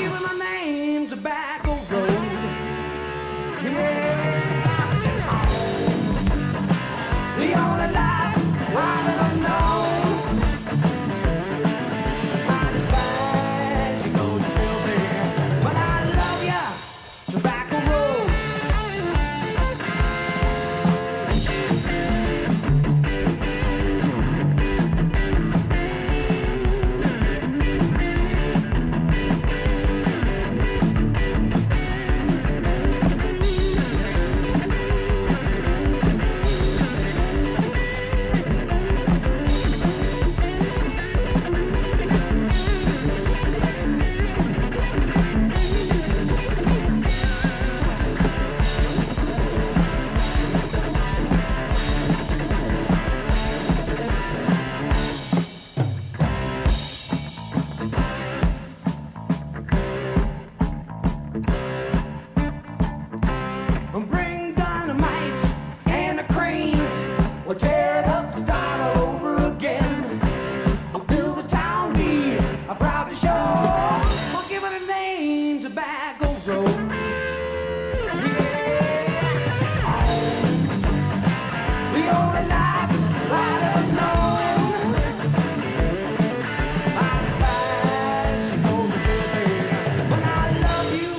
giving my name Tobacco Road. Yeah, it's home. The only life I've ever known. I despise you 'cause you feel bad, but I love ya, Tobacco Road. Bring dynamite and a crane. We'll tear it up, start over again. I'll build a town be proud to show. I'll give it a name, Tobacco Road. Yeah, it's home. The only life I've ever known. I despise you 'cause you feel bad, but I love you,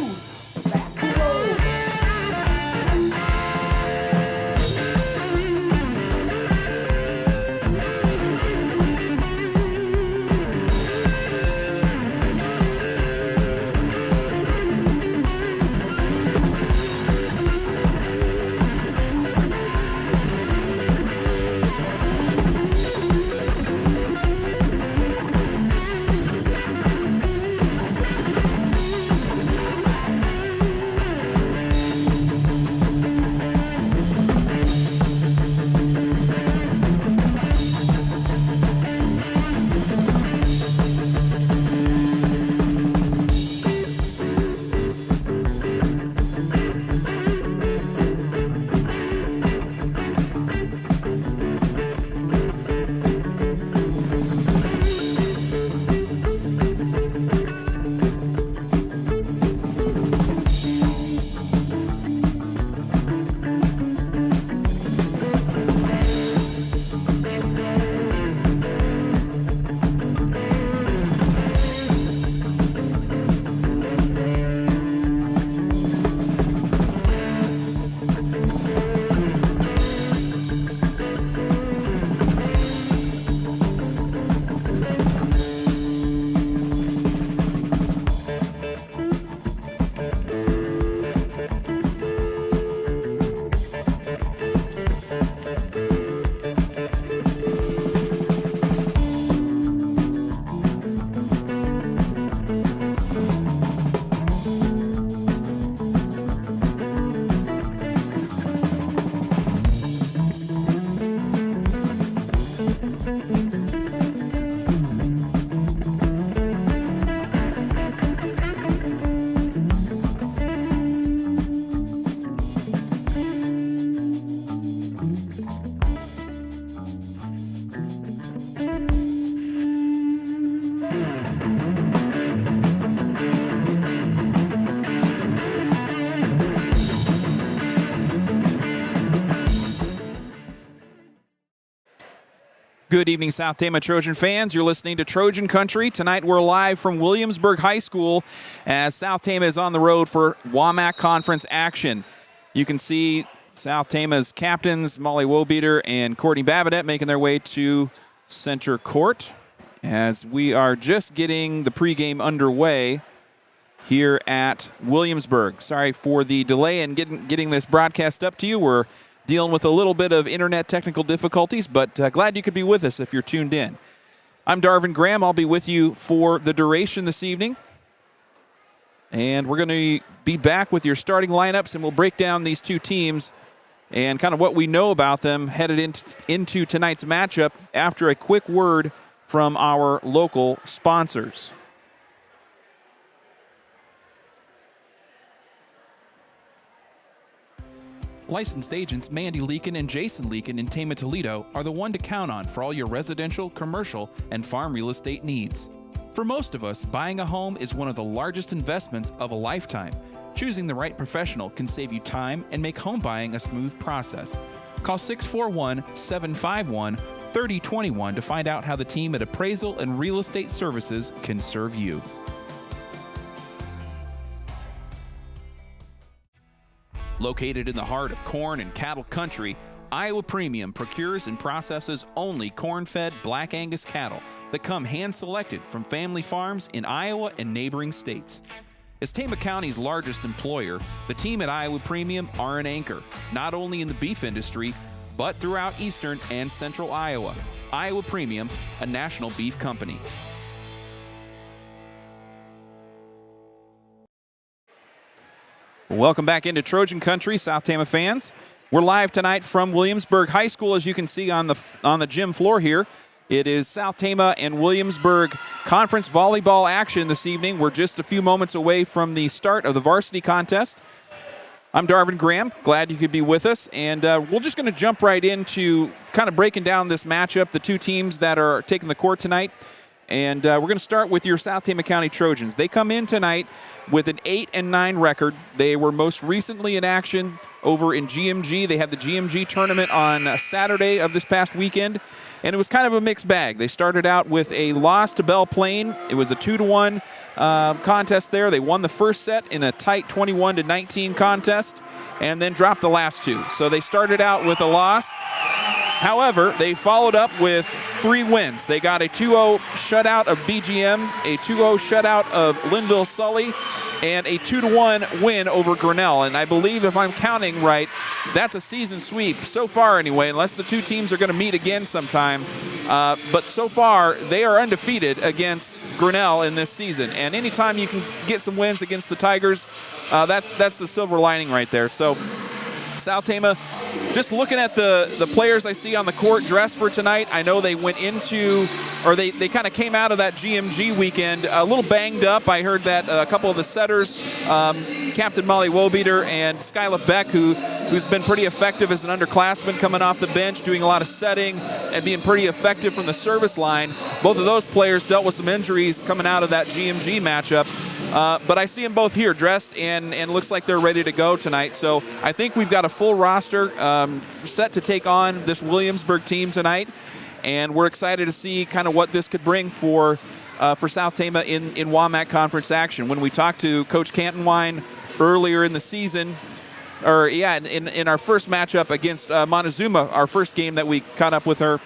Tobacco Road. Good evening, South Tama Trojan fans. You're listening to Trojan Country. Tonight we're live from Williamsburg High School as South Tama is on the road for WaMaC Conference action. You can see South Tama's captains, Molly Wobeater and Courtney Babinette, making their way to center court as we are just getting the pregame underway here at Williamsburg. Sorry for the delay in getting this broadcast up to you. We're dealing with a little bit of internet technical difficulties, but glad you could be with us if you're tuned in. I'm Darvin Graham. I'll be with you for the duration this evening. And we're going to be back with your starting lineups, and we'll break down these two teams and kind of what we know about them headed into tonight's matchup after a quick word from our local sponsors. Licensed agents Mandy Leakin and Jason Leakin in Tama, Toledo are the one to count on for all your residential, commercial, and farm real estate needs. For most of us, buying a home is one of the largest investments of a lifetime. Choosing the right professional can save you time and make home buying a smooth process. Call 641-751-3021 to find out how the team at Appraisal and Real Estate Services can serve you. Located in the heart of corn and cattle country, Iowa Premium procures and processes only corn-fed Black Angus cattle that come hand-selected from family farms in Iowa and neighboring states. As Tama County's largest employer, the team at Iowa Premium are an anchor, not only in the beef industry, but throughout eastern and central Iowa. Iowa Premium, a national beef company. Welcome back into Trojan Country, South Tama fans. We're live tonight from Williamsburg High School, as you can see on the gym floor here. It is South Tama and Williamsburg Conference volleyball action this evening. We're just a few moments away from the start of the varsity contest. I'm Darvin Graham. Glad you could be with us. And we're just going to jump right into kind of breaking down this matchup, the two teams that are taking the court tonight. And we're going to start with your South Tama County Trojans. They come in tonight with an 8-9 record. They were most recently in action over in GMG. They had the GMG tournament on Saturday of this past weekend, and it was kind of a mixed bag. They started out with a loss to Belle Plaine. It was a 2-1 contest there. They won the first set in a tight 21-19 contest, and then dropped the last two. So they started out with a loss. However, they followed up with 3 wins. They got a 2-0 shutout of BGM, a 2-0 shutout of Linville Sully, and a 2-1 win over Grinnell. And I believe, if I'm counting right, that's a season sweep so far anyway, unless the two teams are going to meet again sometime. But so far, they are undefeated against Grinnell in this season. And anytime you can get some wins against the Tigers, that's the silver lining right there. So South Tama, just looking at the players I see on the court dressed for tonight, I know they went into, or they kind of came out of that GMG weekend a little banged up. I heard that a couple of the setters, Captain Molly Wobeater and Skyla Beck, who's been pretty effective as an underclassman coming off the bench, doing a lot of setting and being pretty effective from the service line. Both of those players dealt with some injuries coming out of that GMG matchup. But I see them both here dressed and looks like they're ready to go tonight. So I think we've got a full roster set to take on this Williamsburg team tonight. And we're excited to see kind of what this could bring for South Tama in WaMaC Conference action. When we talked to Coach Cantonwine earlier in the season, in our first matchup against Montezuma, our first game that we caught up with her,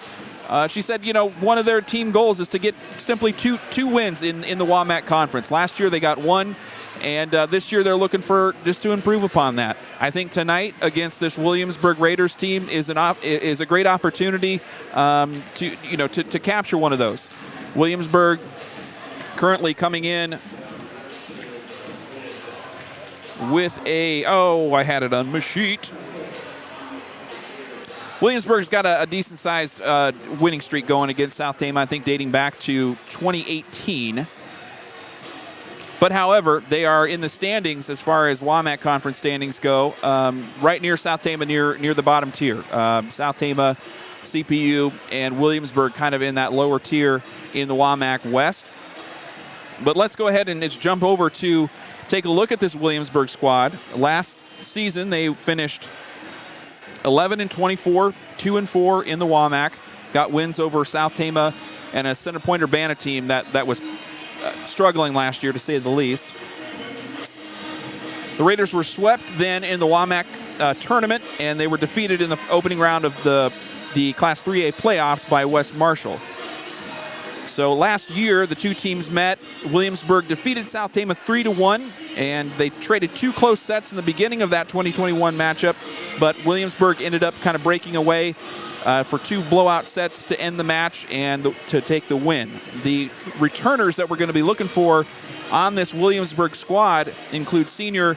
she said, one of their team goals is to get simply two wins in the WaMaC Conference. Last year they got 1, and this year they're looking for just to improve upon that. I think tonight against this Williamsburg Raiders team is a great opportunity to capture one of those. Williamsburg currently coming in with I had it on my sheet. Williamsburg's got a decent-sized winning streak going against South Tama, I think dating back to 2018. But, however, they are in the standings as far as WaMaC Conference standings go, right near South Tama, near the bottom tier. South Tama, CPU, and Williamsburg kind of in that lower tier in the WaMaC West. But let's go ahead and just jump over to take a look at this Williamsburg squad. Last season, they finished 11-24, 2-4 in the WaMaC. Got wins over South Tama and a Center Point Urbana team that was struggling last year, to say the least. The Raiders were swept then in the WaMaC tournament, and they were defeated in the opening round of the Class 3A playoffs by West Marshall. So last year, the two teams met. Williamsburg defeated South Tama 3-1, and they traded 2 close sets in the beginning of that 2021 matchup, but Williamsburg ended up kind of breaking away for 2 blowout sets to end the match and to take the win. The returners that we're going to be looking for on this Williamsburg squad include senior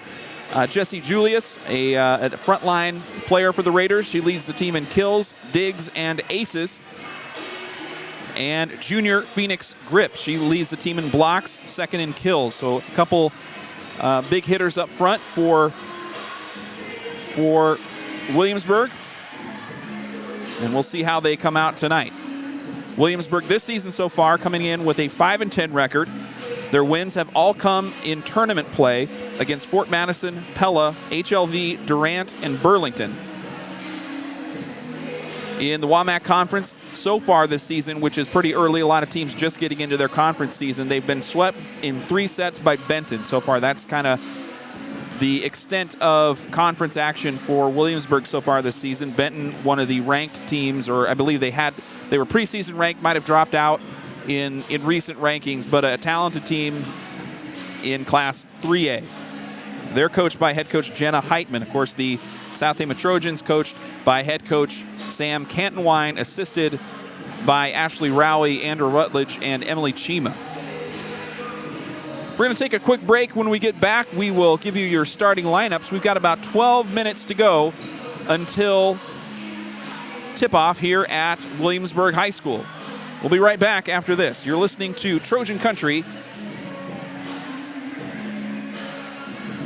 Jessie Julius, a frontline player for the Raiders. She leads the team in kills, digs, and aces. And junior Phoenix Grip, she leads the team in blocks, second in kills. So a couple big hitters up front for Williamsburg. And we'll see how they come out tonight. Williamsburg this season so far coming in with a 5-10 record. Their wins have all come in tournament play against Fort Madison, Pella, HLV, Durant, and Burlington. In the WaMaC Conference so far this season, which is pretty early, a lot of teams just getting into their conference season, they've been swept in 3 sets by Benton so far. That's kind of the extent of conference action for Williamsburg so far this season. Benton, one of the ranked teams, or I believe they were preseason ranked, might have dropped out in recent rankings, but a talented team in Class 3A. They're coached by head coach Jenna Heitman. Of course, the South Tama Trojans coached by head coach Sam Cantonwine, assisted by Ashley Rowley, Andrew Rutledge, and Emily Chima. We're going to take a quick break. When we get back, we will give you your starting lineups. We've got about 12 minutes to go until tip-off here at Williamsburg High School. We'll be right back after this. You're listening to Trojan Country.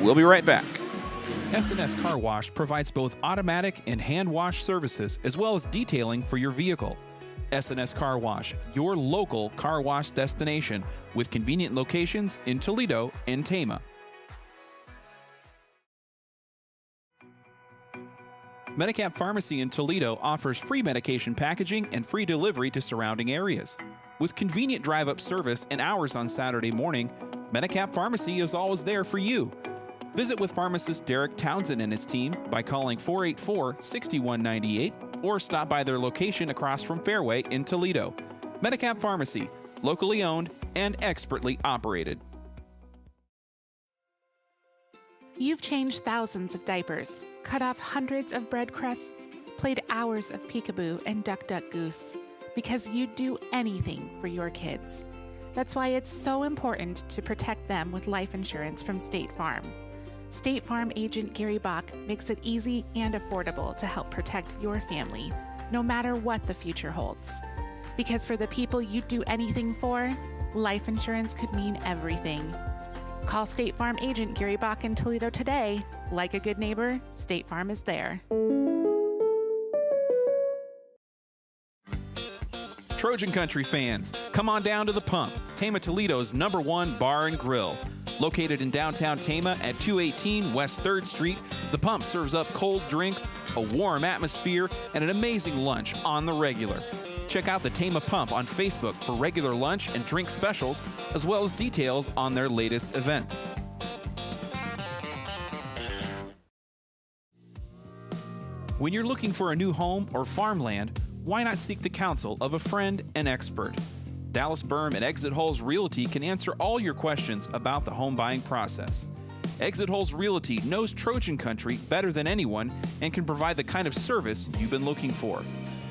We'll be right back. S&S Car Wash provides both automatic and hand wash services as well as detailing for your vehicle. S&S Car Wash, your local car wash destination with convenient locations in Toledo and Tama. Medicap Pharmacy in Toledo offers free medication packaging and free delivery to surrounding areas. With convenient drive-up service and hours on Saturday morning, Medicap Pharmacy is always there for you. Visit with pharmacist Derek Townsend and his team by calling 484-6198 or stop by their location across from Fairway in Toledo. Medicap Pharmacy, locally owned and expertly operated. You've changed thousands of diapers, cut off hundreds of bread crusts, played hours of peekaboo and duck duck goose, because you'd do anything for your kids. That's why it's so important to protect them with life insurance from State Farm. State Farm agent Gary Bach makes it easy and affordable to help protect your family, no matter what the future holds. Because for the people you'd do anything for, life insurance could mean everything. Call State Farm agent Gary Bach in Toledo today. Like a good neighbor, State Farm is there. Trojan Country fans, come on down to The Pump, Tama Toledo's #1 bar and grill. Located in downtown Tama at 218 West 3rd Street, The Pump serves up cold drinks, a warm atmosphere, and an amazing lunch on the regular. Check out the Tama Pump on Facebook for regular lunch and drink specials, as well as details on their latest events. When you're looking for a new home or farmland, why not seek the counsel of a friend and expert? Dallas Berm at Exit Holes Realty can answer all your questions about the home buying process. Exit Holes Realty knows Trojan Country better than anyone and can provide the kind of service you've been looking for.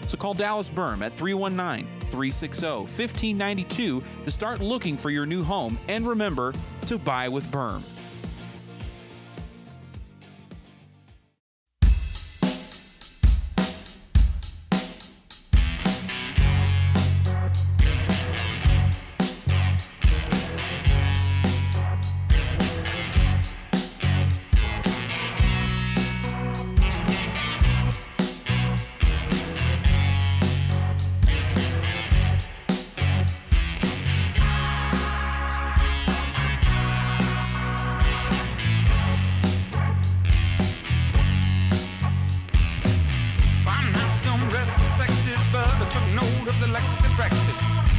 So call Dallas Berm at 319-360-1592 to start looking for your new home, and remember to buy with Berm.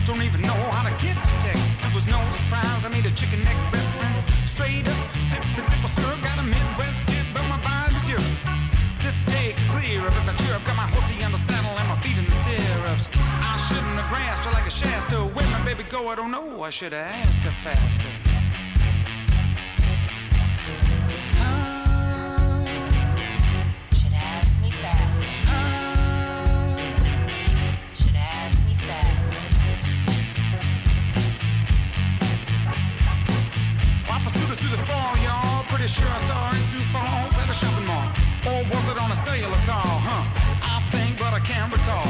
Don't even know how to get to Texas. It was no surprise. I made a chicken neck reference. Straight up, sip and sip of syrup. Got a Midwest sip, but my vibe is Europe. This day clear up if I cheer up. Got my horsey on the saddle and my feet in the stirrups. I shouldn't have grasped her like a Shasta. Where my baby go, I don't know. I should have asked her faster. Sure I saw her in Sioux Falls at a shopping mall. Or was it on a cellular call? I think, but I can't recall.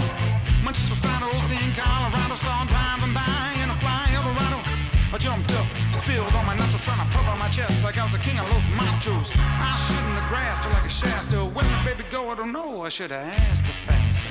Munchies Tostados in Colorado. Saw her driving by in a fly Eldorado. I jumped up, spilled on my nachos, trying to puff on my chest like I was a king of Los Machos. I shouldn't have grasped her like a Shasta. Where my baby go, I don't know. I should have asked her faster.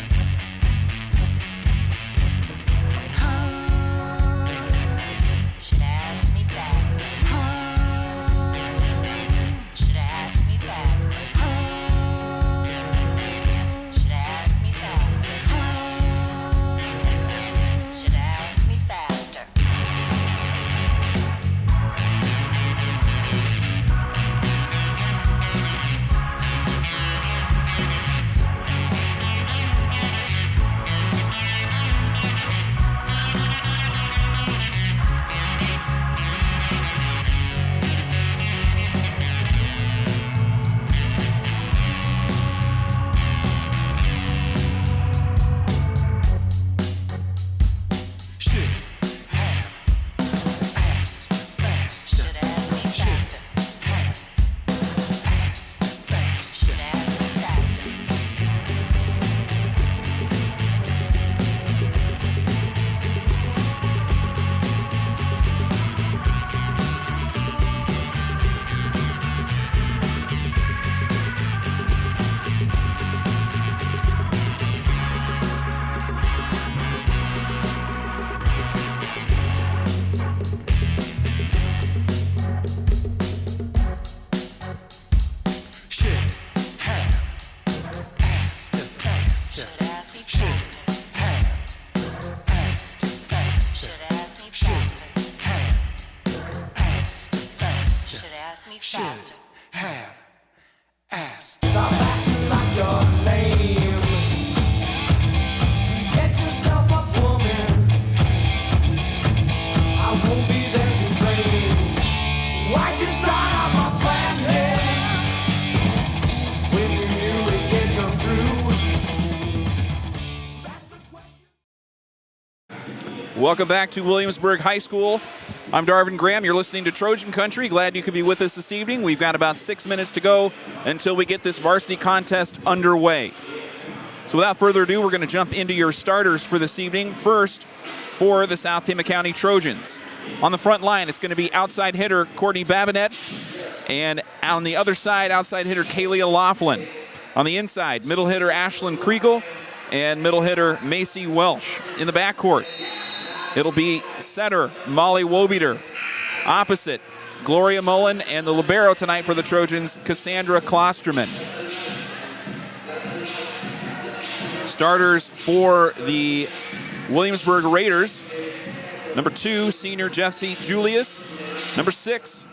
should have asked. Stop acting like you're lame. Get yourself up, woman. I won't be there to blame. Why'd you start off my plan then? When you knew it didn't come true. Welcome back to Williamsburg High School. I'm Darvin Graham. You're listening to Trojan Country. Glad you could be with us this evening. We've got about 6 minutes to go until we get this varsity contest underway. So without further ado, we're going to jump into your starters for this evening. First, for the South Tama County Trojans. On the front line, it's going to be outside hitter Courtney Babinet, and on the other side, outside hitter Kaylee Laughlin. On the inside, middle hitter Ashlyn Kriegel and middle hitter Macy Welsh. In the backcourt, it'll be setter Molly Wobieter. Opposite, Gloria Mullen, and the libero tonight for the Trojans, Cassandra Klosterman. Starters for the Williamsburg Raiders. Number 2, senior Jesse Julius. Number 6,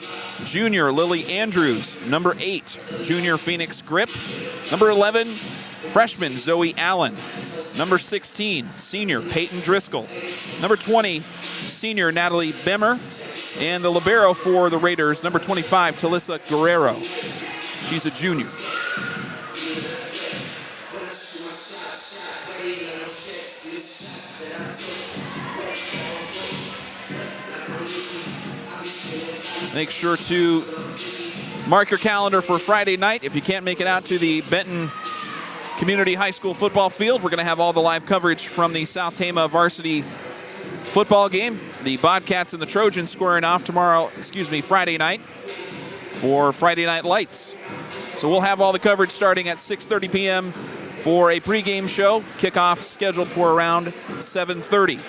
junior Lily Andrews. Number 8, junior Phoenix Grip. Number 11, freshman Zoe Allen. Number 16, senior Peyton Driscoll. Number 20, senior Natalie Bemmer. And the libero for the Raiders, number 25, Talissa Guerrero. She's a junior. Make sure to mark your calendar for Friday night. If you can't make it out to the Benton Community High School football field, we're going to have all the live coverage from the South Tama varsity football game. The Bobcats and the Trojans squaring off Friday night for Friday Night Lights. So we'll have all the coverage starting at 6:30 p.m. for a pregame show. Kickoff scheduled for around 7:30.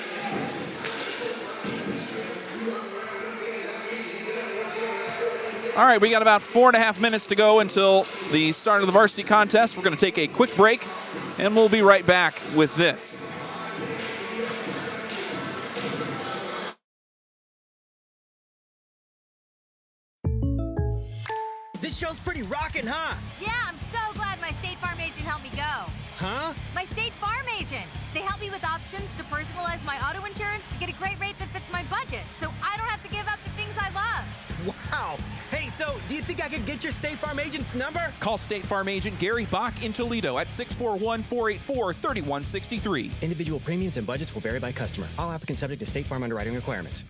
All right, we got about 4.5 minutes to go until the start of the varsity contest. We're going to take a quick break, and we'll be right back with this. This show's pretty rockin', huh? Yeah, I'm so glad my State Farm agent helped me go. Huh? My State Farm agent. They help me with options to personalize my auto insurance to get a great rate that fits my budget, so I don't have to give up the things I love. Wow. Hey, so do you think I could get your State Farm agent's number? Call State Farm agent Gary Bach in Toledo at 641-484-3163. Individual premiums and budgets will vary by customer. All applicants subject to State Farm underwriting requirements.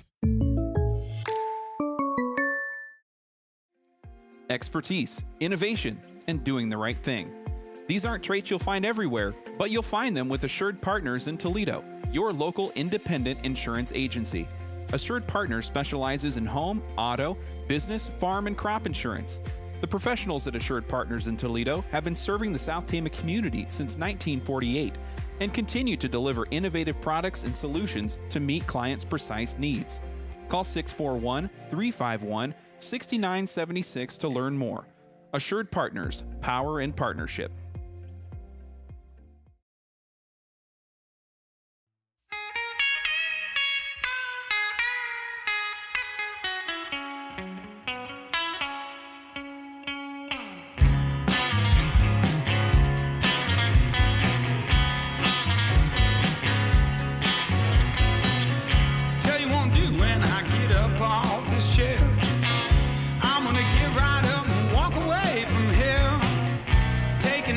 Expertise, innovation, and doing the right thing. These aren't traits you'll find everywhere, but you'll find them with Assured Partners in Toledo, your local independent insurance agency. Assured Partners specializes in home, auto, business, farm, and crop insurance. The professionals at Assured Partners in Toledo have been serving the South Tama community since 1948 and continue to deliver innovative products and solutions to meet clients' precise needs. Call 641-351-6976 to learn more. Assured Partners, power in partnership. Tell you what I'm doing when I get up off this chair. I'm gonna get right up and walk away from here. Take an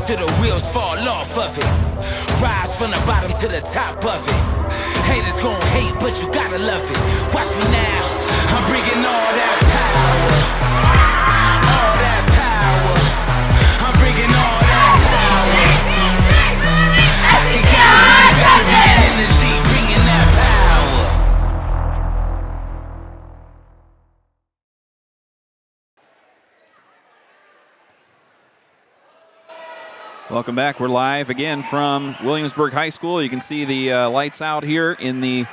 till the wheels fall off of it. Rise from the bottom to the top of it. Haters gon' hate, but you gotta love it. Watch me now, I'm bringing all that power. All that power. I'm bringing all that power. I can guarantee energy, bringing that power. Welcome back. We're live again from Williamsburg High School. You can see the lights out here in the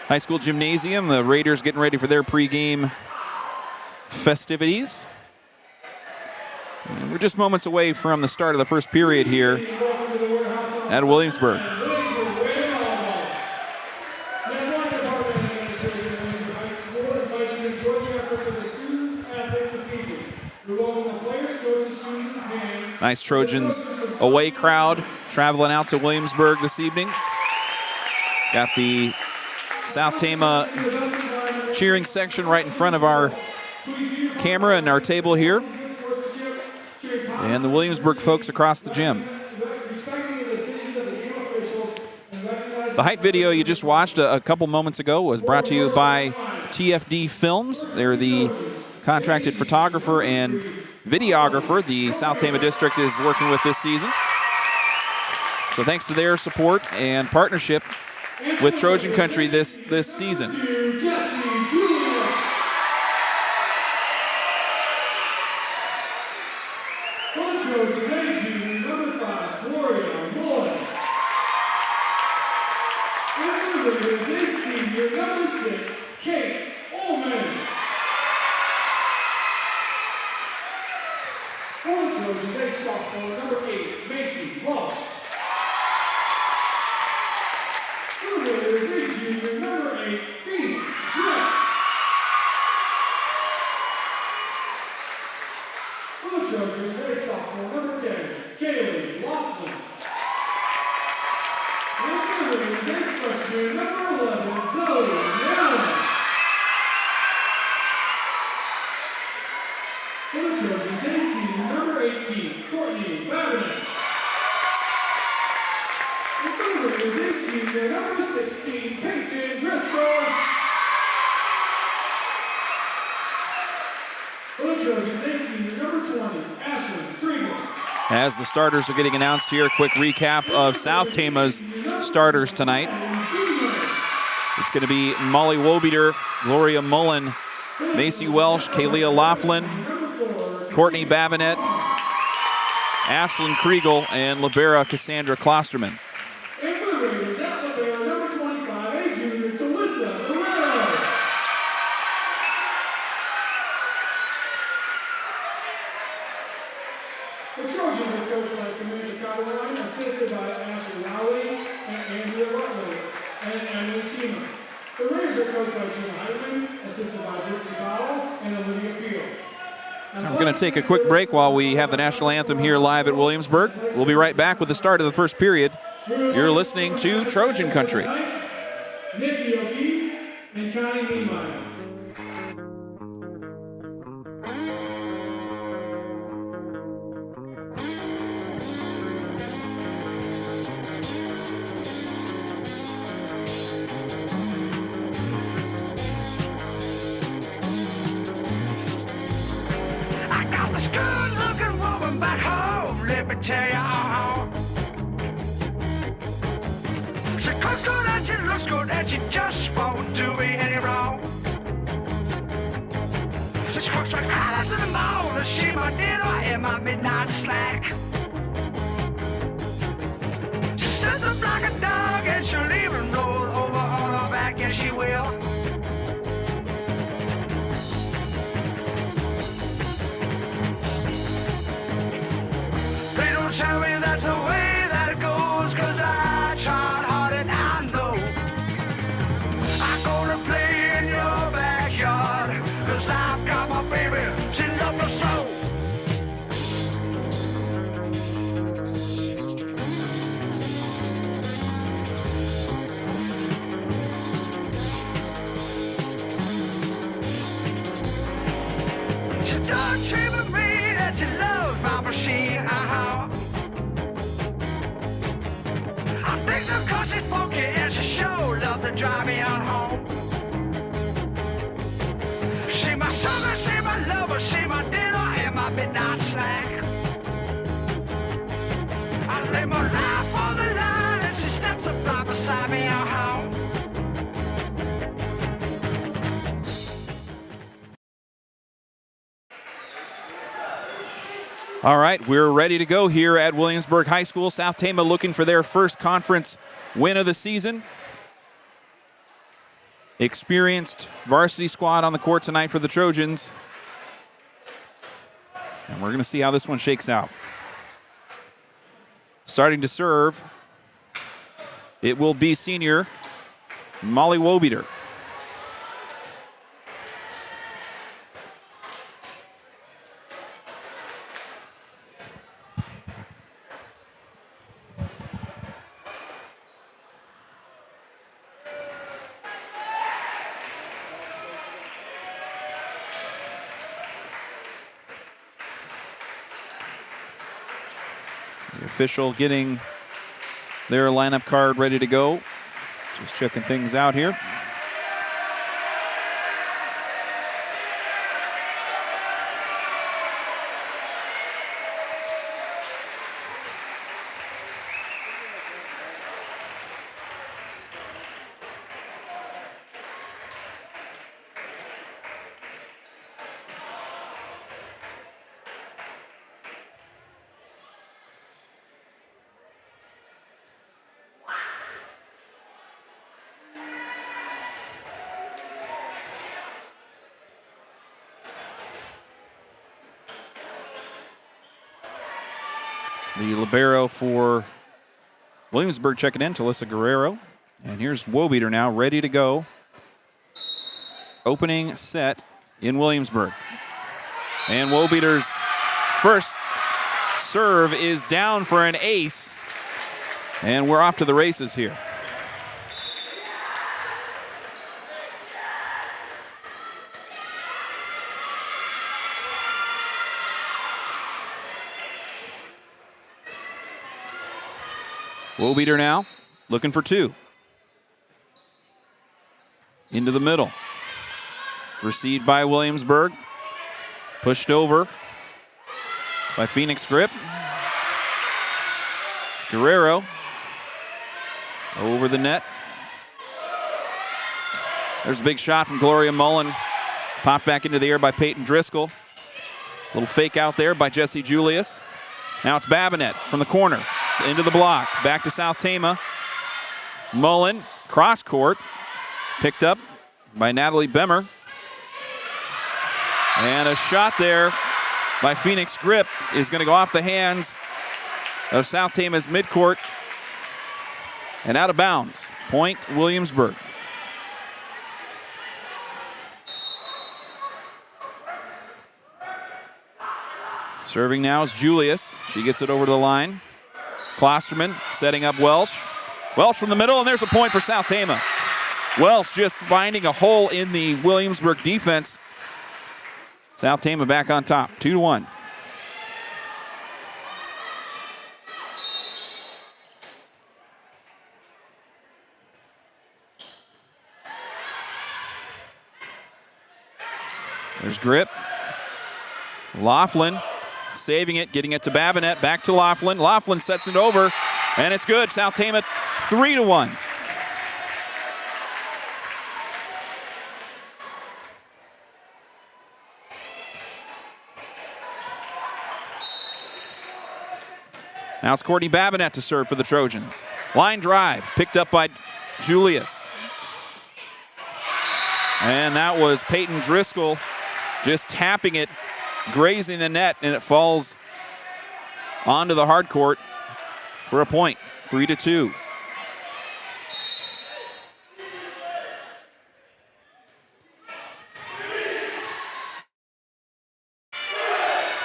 high school gymnasium. The Raiders getting ready for their pregame festivities. And we're just moments away from the start of the first period here at Williamsburg. Nice Trojans away crowd traveling out to Williamsburg this evening. Got the South Tama cheering section right in front of our camera and our table here. And the Williamsburg folks across the gym. The hype video you just watched a couple moments ago was brought to you by TFD Films. They're the contracted photographer and videographer the South Tama District is working with this season. So thanks to their support and partnership with Trojan Country this season. Sophomore number 8, Macy Walsh. For the Raiders, a junior number 8, Phoenix Grant. For the Trojans, a sophomore number 10, Kaylee Laughlin. And for the Raiders, a freshman number 11, Zoe Allen. For the Trojans, a senior number 18, Courtney Babbitt. And for the Raiders, a senior number 16, Peyton Driscoll. For the Trojans, a senior number 20, Ashlyn Krieger. As the starters are getting announced here, a quick recap of South Tama's starters tonight. It's going to be Molly Wobieter, Gloria Mullen, Macy Welsh, Kaylee Laughlin, Courtney Babinet, Ashlyn Kriegel, and libera Cassandra Klosterman. And for the Raiders, at libero number 25, a junior, Talissa Herrera. The Trojans are coached by Samantha Cotterline, assisted by Ashley Lowry and Andrea Rutledge, and Emily Chima. The Raiders are coached by Gina Heitman, assisted by Brittany Powell and Olivia Peel. We're going to take a quick break while we have the national anthem here live at Williamsburg. We'll be right back with the start of the first period. You're listening to Trojan Country. Nikki O'Keefe and Connie Niemeyer. Tell you she looks good and she looks good and she just won't do me any wrong. She cooks my colors in the morning, she my dinner and my midnight snack. She sits up like a dog and she'll even roll over on her back, yes she will. Tell me that's the way that it goes, 'cause I tried hard and I know I'm gonna play in your backyard, 'cause I've got my baby, she loves me so. She don't treat me mean and she loves my machine, lay my life on the line as she steps up right beside me. All right, we're ready to go here at Williamsburg High School. South Tama looking for their first conference win of the season. Experienced varsity squad on the court tonight for the Trojans. And we're going to see how this one shakes out. Starting to serve, it will be senior Molly Wobeater. Official getting their lineup card ready to go. Just checking things out here. The libero for Williamsburg checking in, Talissa Guerrero. And here's Wobeater now, ready to go. Opening set in Williamsburg. And Wobeater's first serve is down for an ace. And we're off to the races here. Wobeater now, looking for two. Into the middle. Received by Williamsburg. Pushed over by Phoenix Grip. Guerrero over the net. There's a big shot from Gloria Mullen. Popped back into the air by Peyton Driscoll. Little fake out there by Jesse Julius. Now it's Babinet from the corner. Into the block, back to South Tama. Mullen, cross court, picked up by Natalie Bemmer. And a shot there by Phoenix Grip is going to go off the hands of South Tama's midcourt and out of bounds. Point Williamsburg. Serving now is Julius. She gets it over to the line. Klosterman setting up Welsh. Welsh from the middle, and there's a point for South Tama. Welsh just finding a hole in the Williamsburg defense. South Tama back on top, 2-1. There's Grip. Laughlin saving it, getting it to Babinet, back to Laughlin. Laughlin sets it over, and it's good. South Tama 3-1. Now it's Courtney Babinet to serve for the Trojans. Line drive, picked up by Julius. And that was Peyton Driscoll just tapping it, grazing the net, and it falls onto the hard court for a point, 3-2.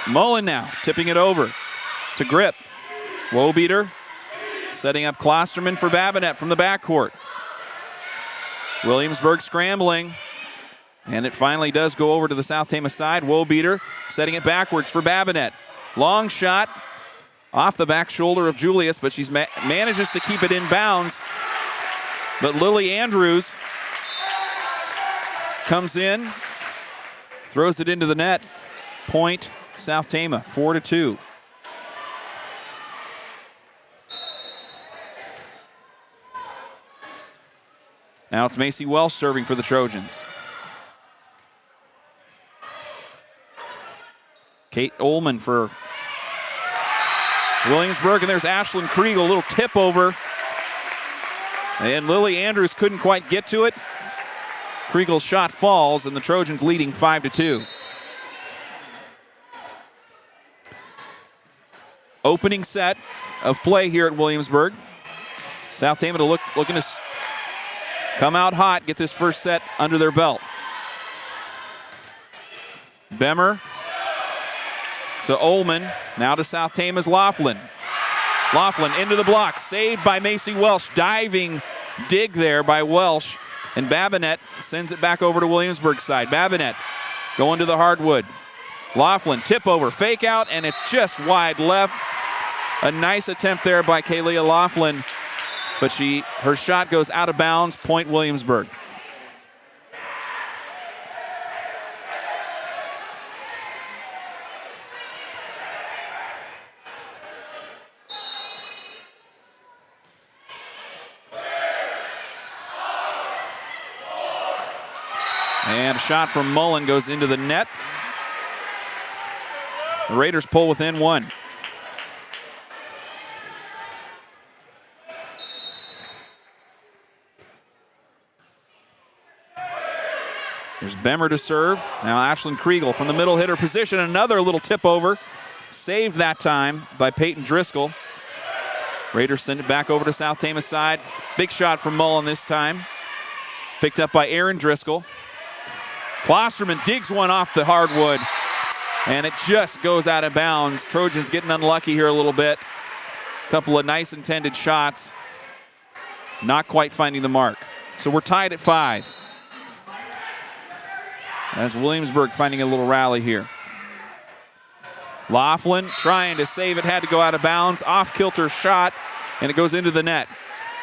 Mullen now tipping it over to Grip. Wobeater setting up Klosterman for Babinet from the backcourt. Williamsburg scrambling. And it finally does go over to the South Tama side. Wobeater setting it backwards for Babinet. Long shot off the back shoulder of Julius, but she manages to keep it in bounds. But Lily Andrews comes in, throws it into the net. Point South Tama, 4-2. Now it's Macy Welsh serving for the Trojans. Kate Ullman for Williamsburg, and there's Ashlyn Kriegel, a little tip over. And Lily Andrews couldn't quite get to it. Kriegel's shot falls, and the Trojans leading 5-2. Opening set of play here at Williamsburg. South Tama looking to come out hot, get this first set under their belt. Bemmer to Ullman, now to South Tama's Laughlin. Laughlin into the block, saved by Macy Welsh. Diving dig there by Welsh, and Babinet sends it back over to Williamsburg's side. Babinet going to the hardwood. Laughlin, tip over, fake out, and it's just wide left. A nice attempt there by Kaylia Laughlin, but her shot goes out of bounds, point Williamsburg. And a shot from Mullen goes into the net. The Raiders pull within one. There's Bemmer to serve. Now Ashlyn Kriegel from the middle hitter position. Another little tip over. Saved that time by Peyton Driscoll. Raiders send it back over to South Tama's side. Big shot from Mullen this time. Picked up by Aaron Driscoll. Klosterman digs one off the hardwood, and it just goes out of bounds. Trojans getting unlucky here a little bit. Couple of nice intended shots, not quite finding the mark. So we're tied at 5. As Williamsburg finding a little rally here. Laughlin trying to save it, had to go out of bounds. Off-kilter shot, and it goes into the net.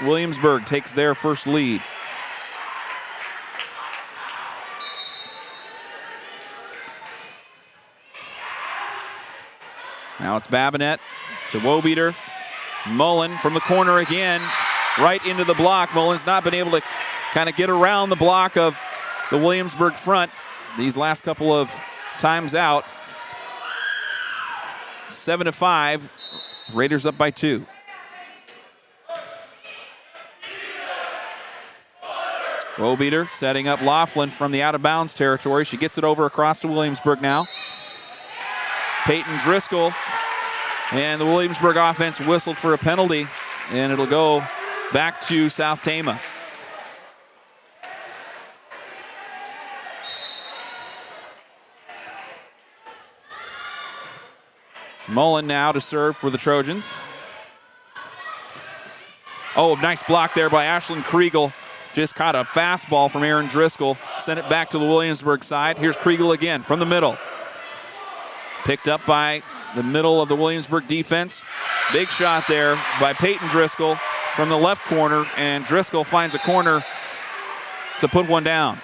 Williamsburg takes their first lead. Now it's Babinet to Wobeater. Mullen from the corner again, right into the block. Mullen's not been able to kind of get around the block of the Williamsburg front these last couple of times out. 7-5, Raiders up by 2. Wobeater setting up Laughlin from the out-of-bounds territory. She gets it over across to Williamsburg now. Peyton Driscoll, and the Williamsburg offense whistled for a penalty, and it'll go back to South Tama. Mullen now to serve for the Trojans. Oh, nice block there by Ashlyn Kriegel. Just caught a fastball from Aaron Driscoll. Sent it back to the Williamsburg side. Here's Kriegel again from the middle. Picked up by the middle of the Williamsburg defense. Big shot there by Peyton Driscoll from the left corner, and Driscoll finds a corner to put one down.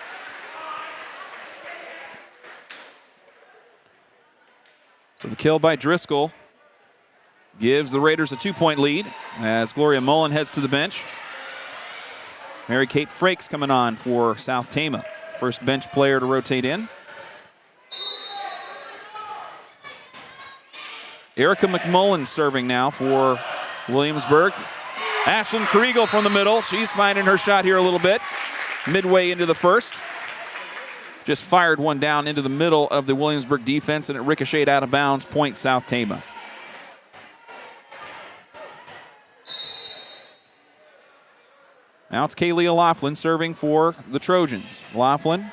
So the kill by Driscoll gives the Raiders a 2-point lead as Gloria Mullen heads to the bench. Mary Kate Frakes coming on for South Tama. First bench player to rotate in. Erica McMullen serving now for Williamsburg. Ashlyn Kriegel from the middle. She's finding her shot here a little bit. Midway into the first. Just fired one down into the middle of the Williamsburg defense, and it ricocheted out of bounds. Point South Tama. Now it's Kaylia Laughlin serving for the Trojans. Laughlin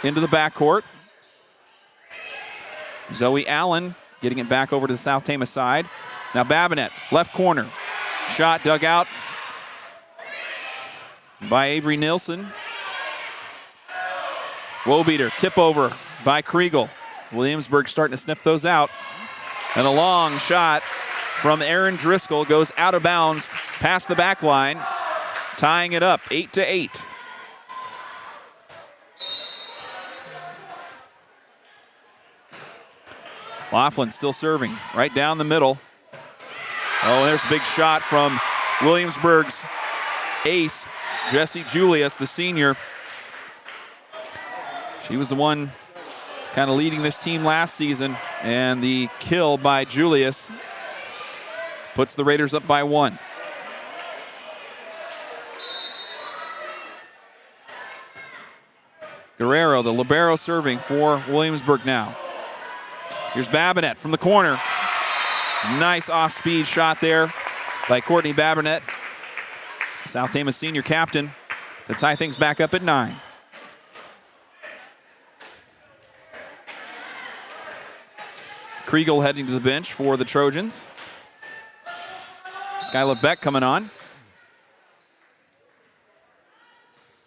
into the backcourt. Zoe Allen getting it back over to the South Tama side. Now Babinet, left corner. Shot dug out by Avery Nilsson. Wobeater, tip over by Kriegel. Williamsburg starting to sniff those out. And a long shot from Aaron Driscoll goes out of bounds past the back line, tying it up 8-8. Laughlin still serving right down the middle. Oh, there's a big shot from Williamsburg's ace, Jessie Julius, the senior. She was the one kind of leading this team last season, and the kill by Julius puts the Raiders up by 1. Guerrero, the libero, serving for Williamsburg now. Here's Babinet from the corner. Nice off-speed shot there by Courtney Babinet, South Tama senior captain, to tie things back up at 9. Kriegel heading to the bench for the Trojans. Skylar Beck coming on.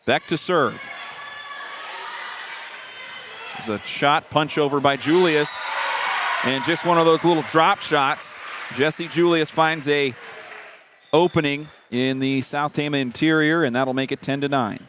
Beck to serve. There's a shot punch over by Julius, and just one of those little drop shots. Jessie Julius finds a opening in the South Tama interior, and that'll make it 10-9.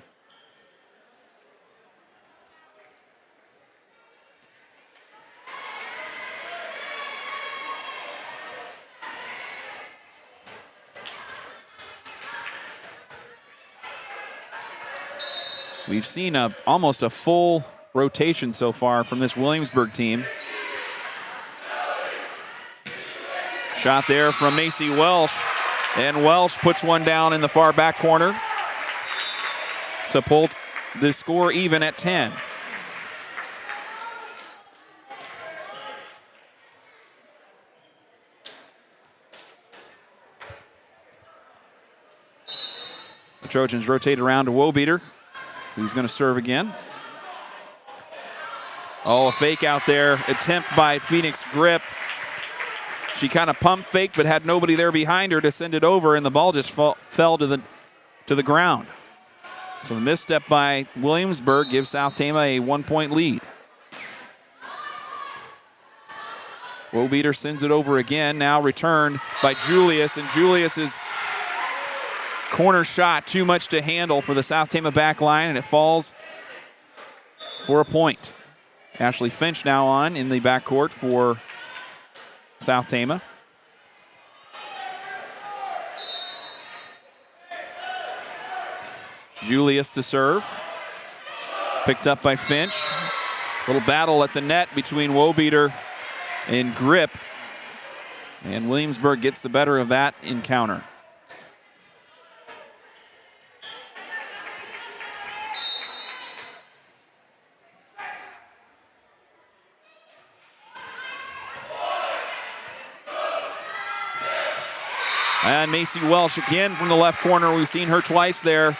We've seen almost a full rotation so far from this Williamsburg team. Shot there from Macy Welsh, and Welsh puts one down in the far back corner to pull the score even at 10. The Trojans rotate around to Wobeater, who's going to serve again. Oh, a fake out there. Attempt by Phoenix Grip. She kind of pump faked, but had nobody there behind her to send it over, and the ball just fell to the ground. So the misstep by Williamsburg gives South Tama a 1-point lead. Wobeater sends it over again, now returned by Julius, and Julius's corner shot too much to handle for the South Tama back line, and it falls for a point. Ashley Finch now on in the backcourt for South Tama. Julius to serve. Picked up by Finch. Little battle at the net between Wobeater and Grip. And Williamsburg gets the better of that encounter. And Macy Welsh again from the left corner. We've seen her twice there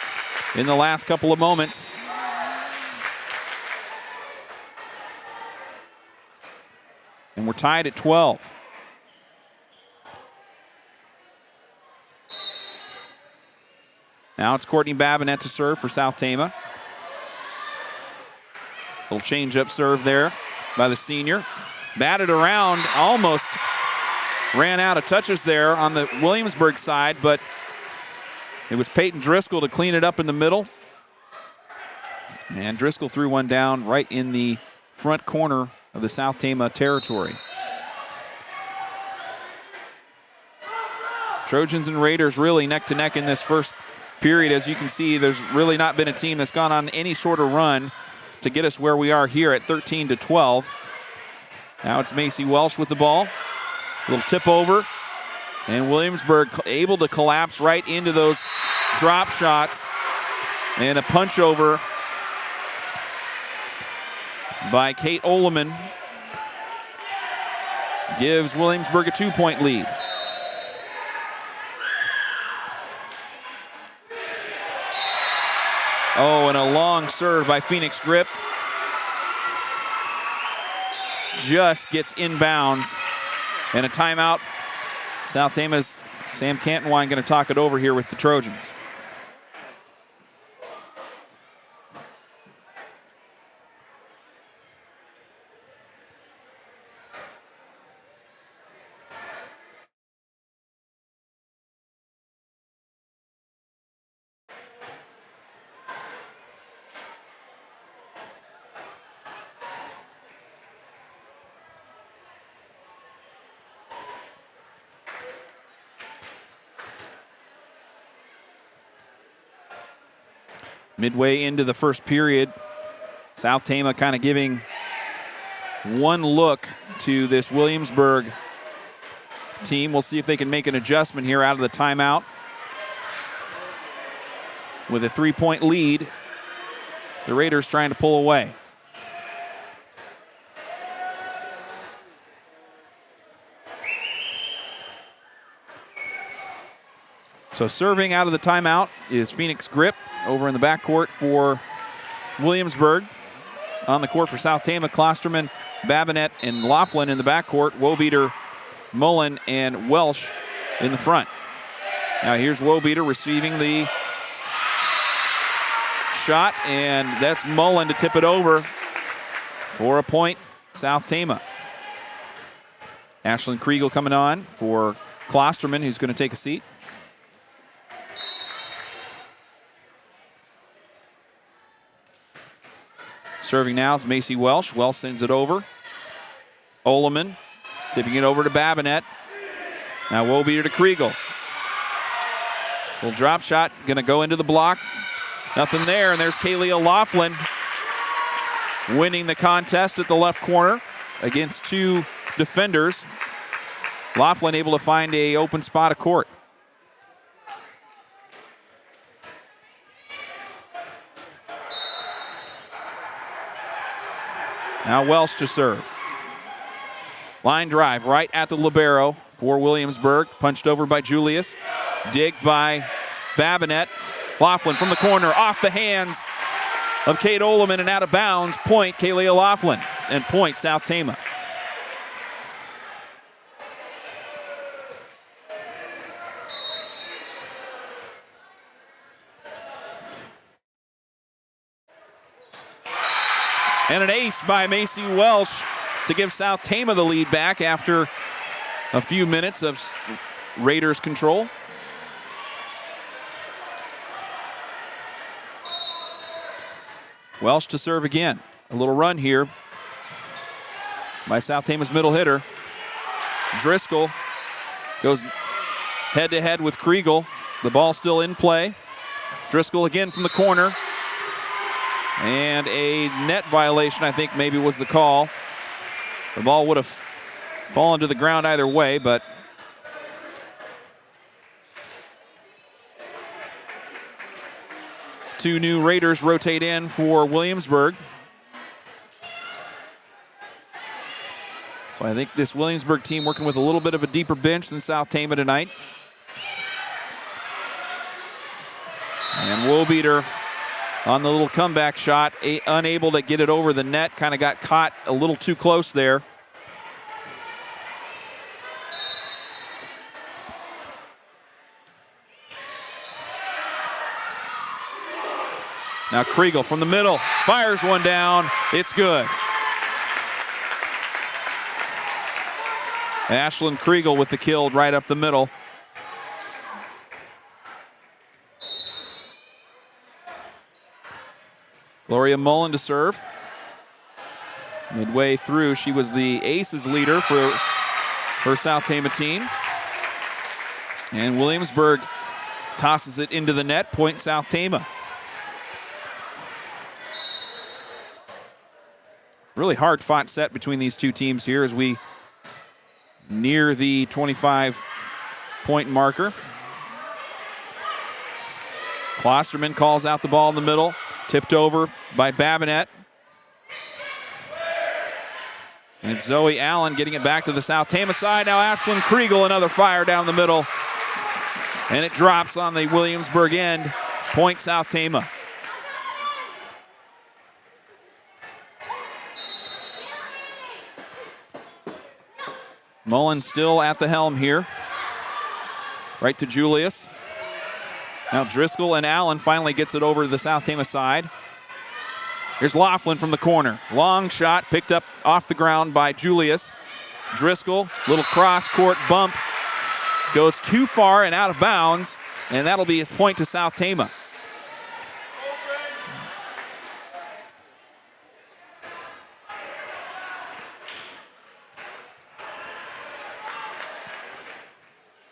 in the last couple of moments. And we're tied at 12. Now it's Courtney Babinet to serve for South Tama. Little change-up serve there by the senior. Batted around, almost ran out of touches there on the Williamsburg side, but it was Peyton Driscoll to clean it up in the middle. And Driscoll threw one down right in the front corner of the South Tama territory. Trojans and Raiders really neck to neck in this first period. As you can see, there's really not been a team that's gone on any sort of run to get us where we are here at 13-12. Now it's Macy Welsh with the ball. Little tip over, and Williamsburg able to collapse right into those drop shots, and a punch over by Kate Oleman gives Williamsburg a 2-point lead. Oh, and a long serve by Phoenix Grip. Just gets inbounds. And a timeout. South Tama's Sam Cantonwine going to talk it over here with the Trojans. Midway into the first period, South Tama kind of giving one look to this Williamsburg team. We'll see if they can make an adjustment here out of the timeout. With a 3-point lead, the Raiders trying to pull away. So serving out of the timeout is Phoenix Grip over in the backcourt for Williamsburg. On the court for South Tama, Klosterman, Babinet, and Laughlin in the backcourt. Wobeater, Mullen, and Welsh in the front. Now here's Wobeater receiving the shot, and that's Mullen to tip it over for a point, South Tama. Ashlyn Kriegel coming on for Klosterman, who's going to take a seat. Serving now is Macy Welsh. Welsh sends it over. Oleman tipping it over to Babinet. Now Wobeater to Kriegel. Little drop shot, going to go into the block. Nothing there, and there's Kaylee Laughlin winning the contest at the left corner against two defenders. Laughlin able to find an open spot of court. Now Welsh to serve. Line drive right at the libero for Williamsburg. Punched over by Julius. Digged by Babinet. Laughlin from the corner, off the hands of Kate Oleman and out of bounds. Point, Kaylee Laughlin, and point, South Tama. And an ace by Macy Welsh to give South Tama the lead back after a few minutes of Raiders control. Welsh to serve again. A little run here by South Tama's middle hitter. Driscoll goes head-to-head with Kriegel. The ball still in play. Driscoll again from the corner. And a net violation, I think, maybe was the call. The ball would have fallen to the ground either way, but two new Raiders rotate in for Williamsburg. So I think this Williamsburg team working with a little bit of a deeper bench than South Tama tonight. And Wobeater on the little comeback shot, unable to get it over the net, kind of got caught a little too close there. Now Kriegel from the middle, fires one down, it's good. Ashlyn Kriegel with the kill right up the middle. Gloria Mullen to serve. Midway through, she was the aces leader for her South Tama team. And Williamsburg tosses it into the net, point South Tama. Really hard fought set between these two teams here as we near the 25-point marker. Klosterman calls out the ball in the middle, tipped over by Babinet. And it's Zoe Allen getting it back to the South Tama side. Now Ashlyn Kriegel, another fire down the middle. And it drops on the Williamsburg end. Point South Tama. Mullen still at the helm here. Right to Julius. Now Driscoll and Allen finally gets it over to the South Tama side. Here's Laughlin from the corner. Long shot picked up off the ground by Julius. Driscoll, little cross-court bump. Goes too far and out of bounds, and that'll be his point to South Tama.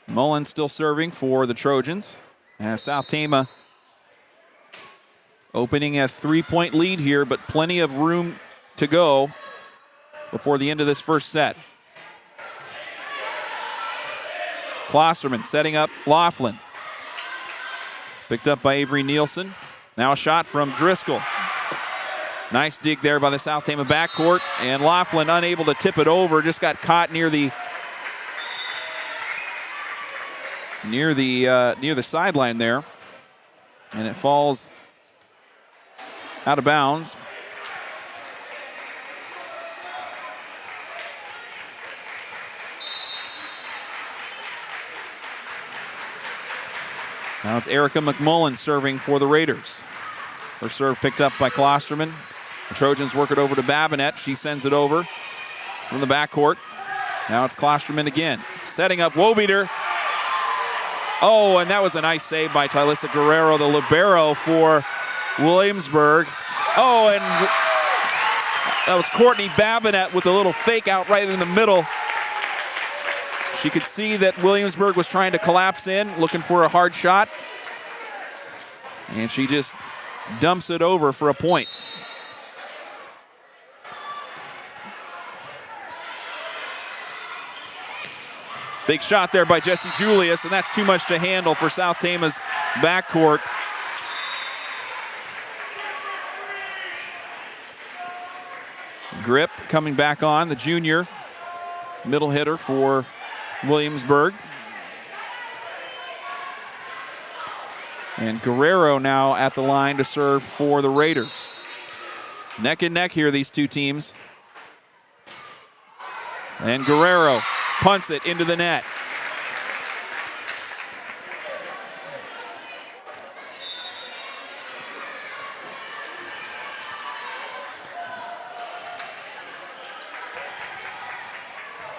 Mullen still serving for the Trojans. As South Tama Opening a 3-point lead here, but plenty of room to go before the end of this first set. Klosterman setting up Laughlin. Picked up by Avery Nielsen. Now a shot from Driscoll. Nice dig there by the South Tama backcourt, and Laughlin unable to tip it over, just got caught near the sideline there, and it falls out of bounds. Now it's Erica McMullen serving for the Raiders. Her serve picked up by Klosterman. The Trojans work it over to Babinette. She sends it over from the backcourt. Now it's Klosterman again. Setting up Wobeater. Oh, and that was a nice save by Tylissa Guerrero, the libero for Williamsburg. Oh, and that was Courtney Babinette with a little fake out right in the middle. She could see that Williamsburg was trying to collapse in, looking for a hard shot. And she just dumps it over for a point. Big shot there by Jesse Julius, and that's too much to handle for South Tama's backcourt. Grip coming back on, the junior middle hitter for Williamsburg. And Guerrero now at the line to serve for the Raiders. Neck and neck here, these two teams. And Guerrero punts it into the net.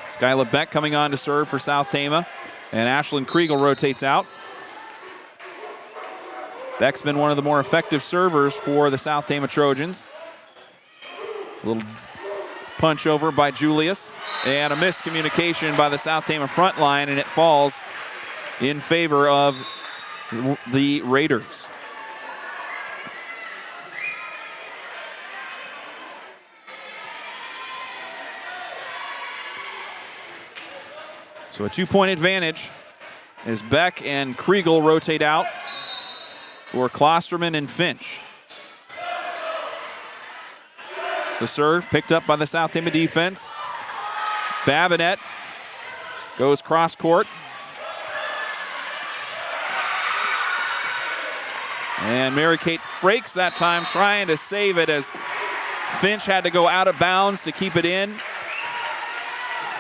Skyla Beck coming on to serve for South Tama, and Ashlyn Kriegel rotates out. Beck's been one of the more effective servers for the South Tama Trojans. A little punch over by Julius, and a miscommunication by the South Tama front line, and it falls in favor of the Raiders. So a 2-point advantage as Beck and Kriegel rotate out for Klosterman and Finch. The serve picked up by the South Tama defense. Babinette goes cross court. And Mary Kate Frakes that time trying to save it as Finch had to go out of bounds to keep it in.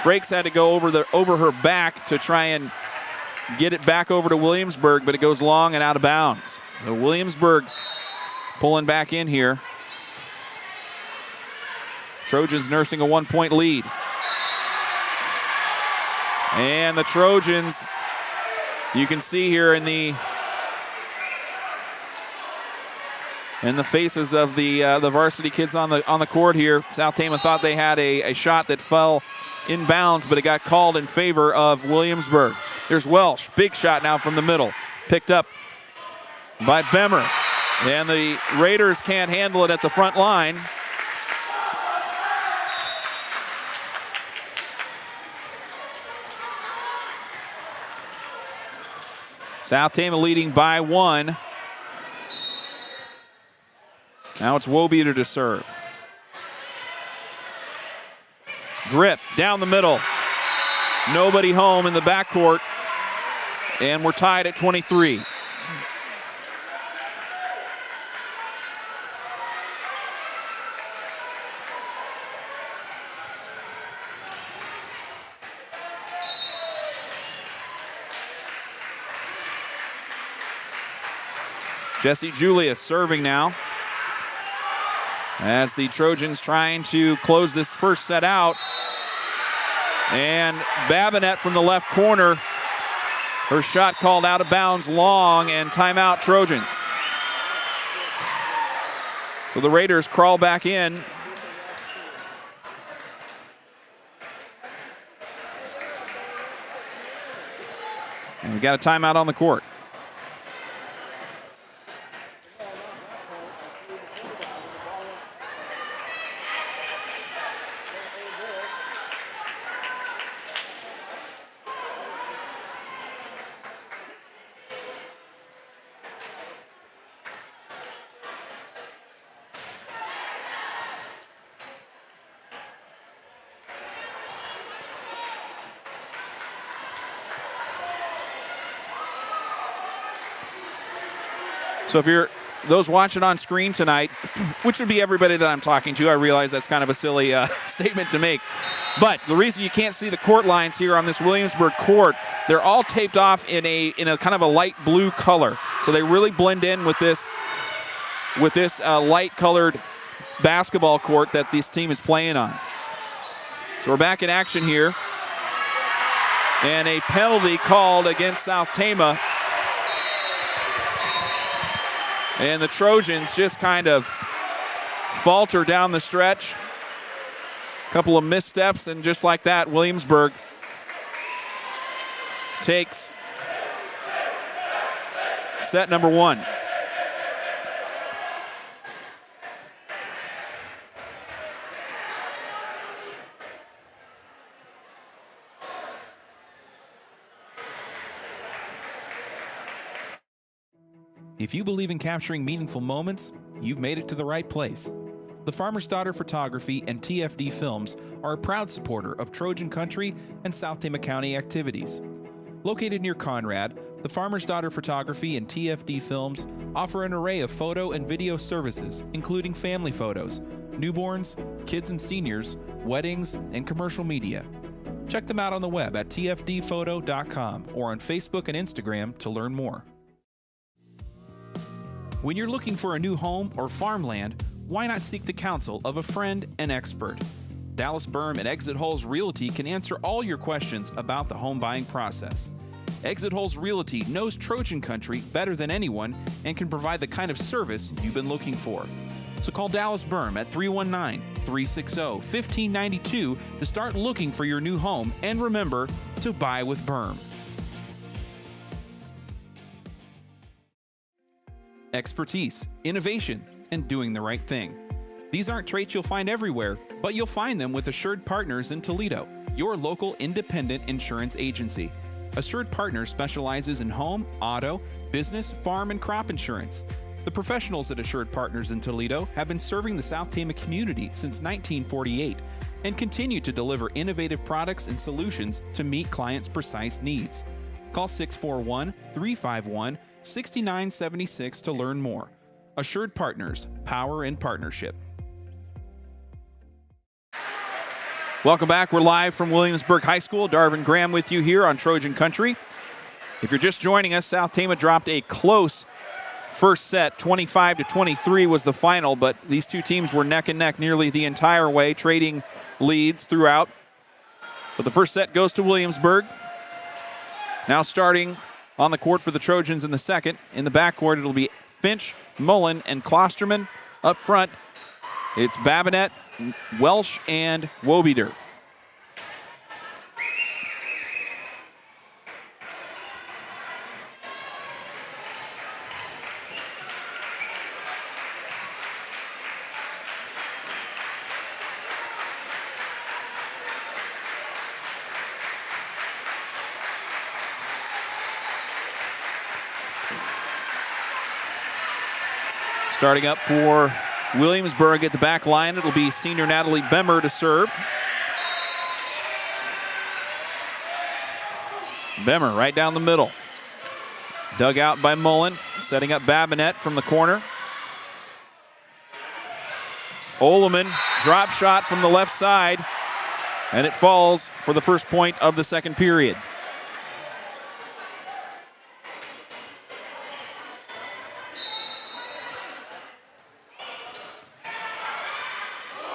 Frakes had to go over her back to try and get it back over to Williamsburg, but it goes long and out of bounds. So Williamsburg pulling back in here. Trojans nursing a 1-point lead. And the Trojans, you can see here in the faces of the varsity kids on the court here, South Tama thought they had a shot that fell inbounds, but it got called in favor of Williamsburg. There's Welsh, big shot now from the middle, picked up by Bemmer. And the Raiders can't handle it at the front line. South Tama leading by 1. Now it's Wobeater to serve. Grip down the middle. Nobody home in the backcourt. And we're tied at 23. Jesse Julius serving now as the Trojans trying to close this first set out. And Babinette from the left corner, her shot called out of bounds, long, and timeout Trojans. So the Raiders crawl back in. And we got a timeout on the court. So if you're those watching on screen tonight, which would be everybody that I'm talking to, I realize that's kind of a silly statement to make. But the reason you can't see the court lines here on this Williamsburg court, they're all taped off in a kind of a light blue color. So they really blend in with this light colored basketball court that this team is playing on. So we're back in action here. And a penalty called against South Tama. And the Trojans just kind of falter down the stretch. A couple of missteps, and just like that, Williamsburg takes set number 1. If you believe in capturing meaningful moments, you've made it to the right place. The Farmer's Daughter Photography and TFD Films are a proud supporter of Trojan Country and South Tama County activities. Located near Conrad, the Farmer's Daughter Photography and TFD Films offer an array of photo and video services, including family photos, newborns, kids and seniors, weddings, and commercial media. Check them out on the web at tfdphoto.com or on Facebook and Instagram to learn more. When you're looking for a new home or farmland, why not seek the counsel of a friend and expert? Dallas Berm at Exit Holes Realty can answer all your questions about the home buying process. Exit Holes Realty knows Trojan Country better than anyone and can provide the kind of service you've been looking for. So call Dallas Berm at 319-360-1592 to start looking for your new home, and remember to buy with Berm. Expertise, innovation, and doing the right thing. These aren't traits you'll find everywhere, but you'll find them with Assured Partners in Toledo, your local independent insurance agency. Assured Partners specializes in home, auto, business, farm, and crop insurance. The professionals at Assured Partners in Toledo have been serving the South Tama community since 1948 and continue to deliver innovative products and solutions to meet clients' precise needs. Call 641-351-6976 to learn more. Assured Partners, power in partnership. Welcome back. We're live from Williamsburg High School. Darvin Graham with you here on Trojan Country. If you're just joining us, South Tama dropped a close first set. 25-23 was the final, but these two teams were neck and neck nearly the entire way, trading leads throughout. But the first set goes to Williamsburg. Now starting on the court for the Trojans in the second. In the backcourt, it'll be Finch, Mullen, and Klosterman. Up front, it's Babinet, Welsh, and Wobeater. Starting up for Williamsburg at the back line, it'll be senior Natalie Bemmer to serve. Bemmer right down the middle. Dug out by Mullen, setting up Babinet from the corner. Oleman, drop shot from the left side, and it falls for the first point of the second period.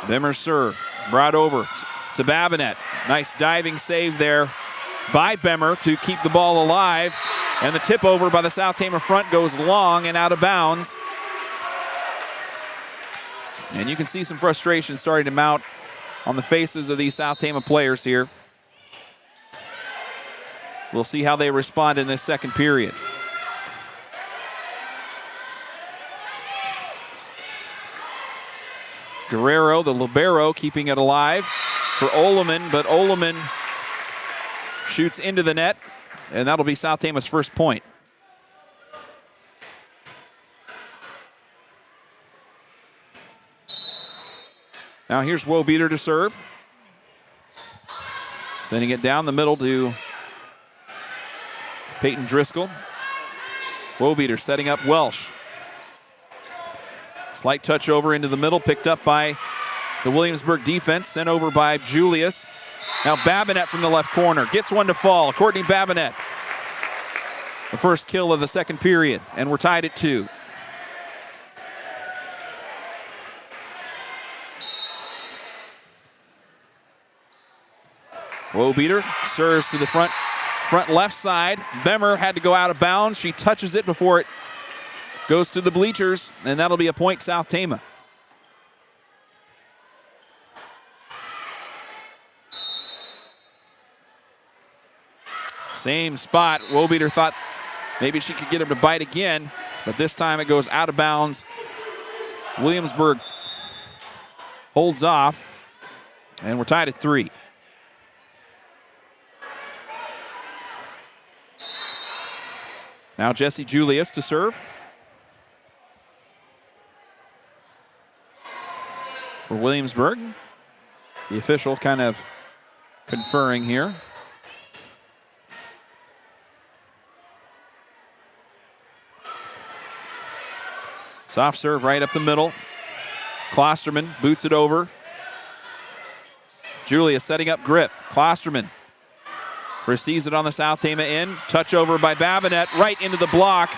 Bemmer's serve brought over to Babinet. Nice diving save there by Bemmer to keep the ball alive. And the tip over by the South Tama front goes long and out of bounds. And you can see some frustration starting to mount on the faces of these South Tama players here. We'll see how they respond in this second period. Guerrero, the libero, keeping it alive for Oleman, but Oleman shoots into the net, and that'll be South Tama's first point. Now here's Wobeater to serve. Sending it down the middle to Peyton Driscoll. Wobeater setting up Welsh. Slight touch over into the middle, picked up by the Williamsburg defense, sent over by Julius. Now Babinet from the left corner gets one to fall. Courtney Babinet. The first kill of the second period, and we're tied at 2. Wobeater serves to the front left side. Bemmer had to go out of bounds. She touches it before it goes to the bleachers, and that'll be a point, South Tama. Same spot. Wobeater thought maybe she could get him to bite again, but this time it goes out of bounds. Williamsburg holds off, and we're tied at 3. Now Jesse Julius to serve. For Williamsburg. The official kind of conferring here. Soft serve right up the middle. Klosterman boots it over. Julius setting up grip. Klosterman receives it on the South Tama end. Touch over by Babinet right into the block.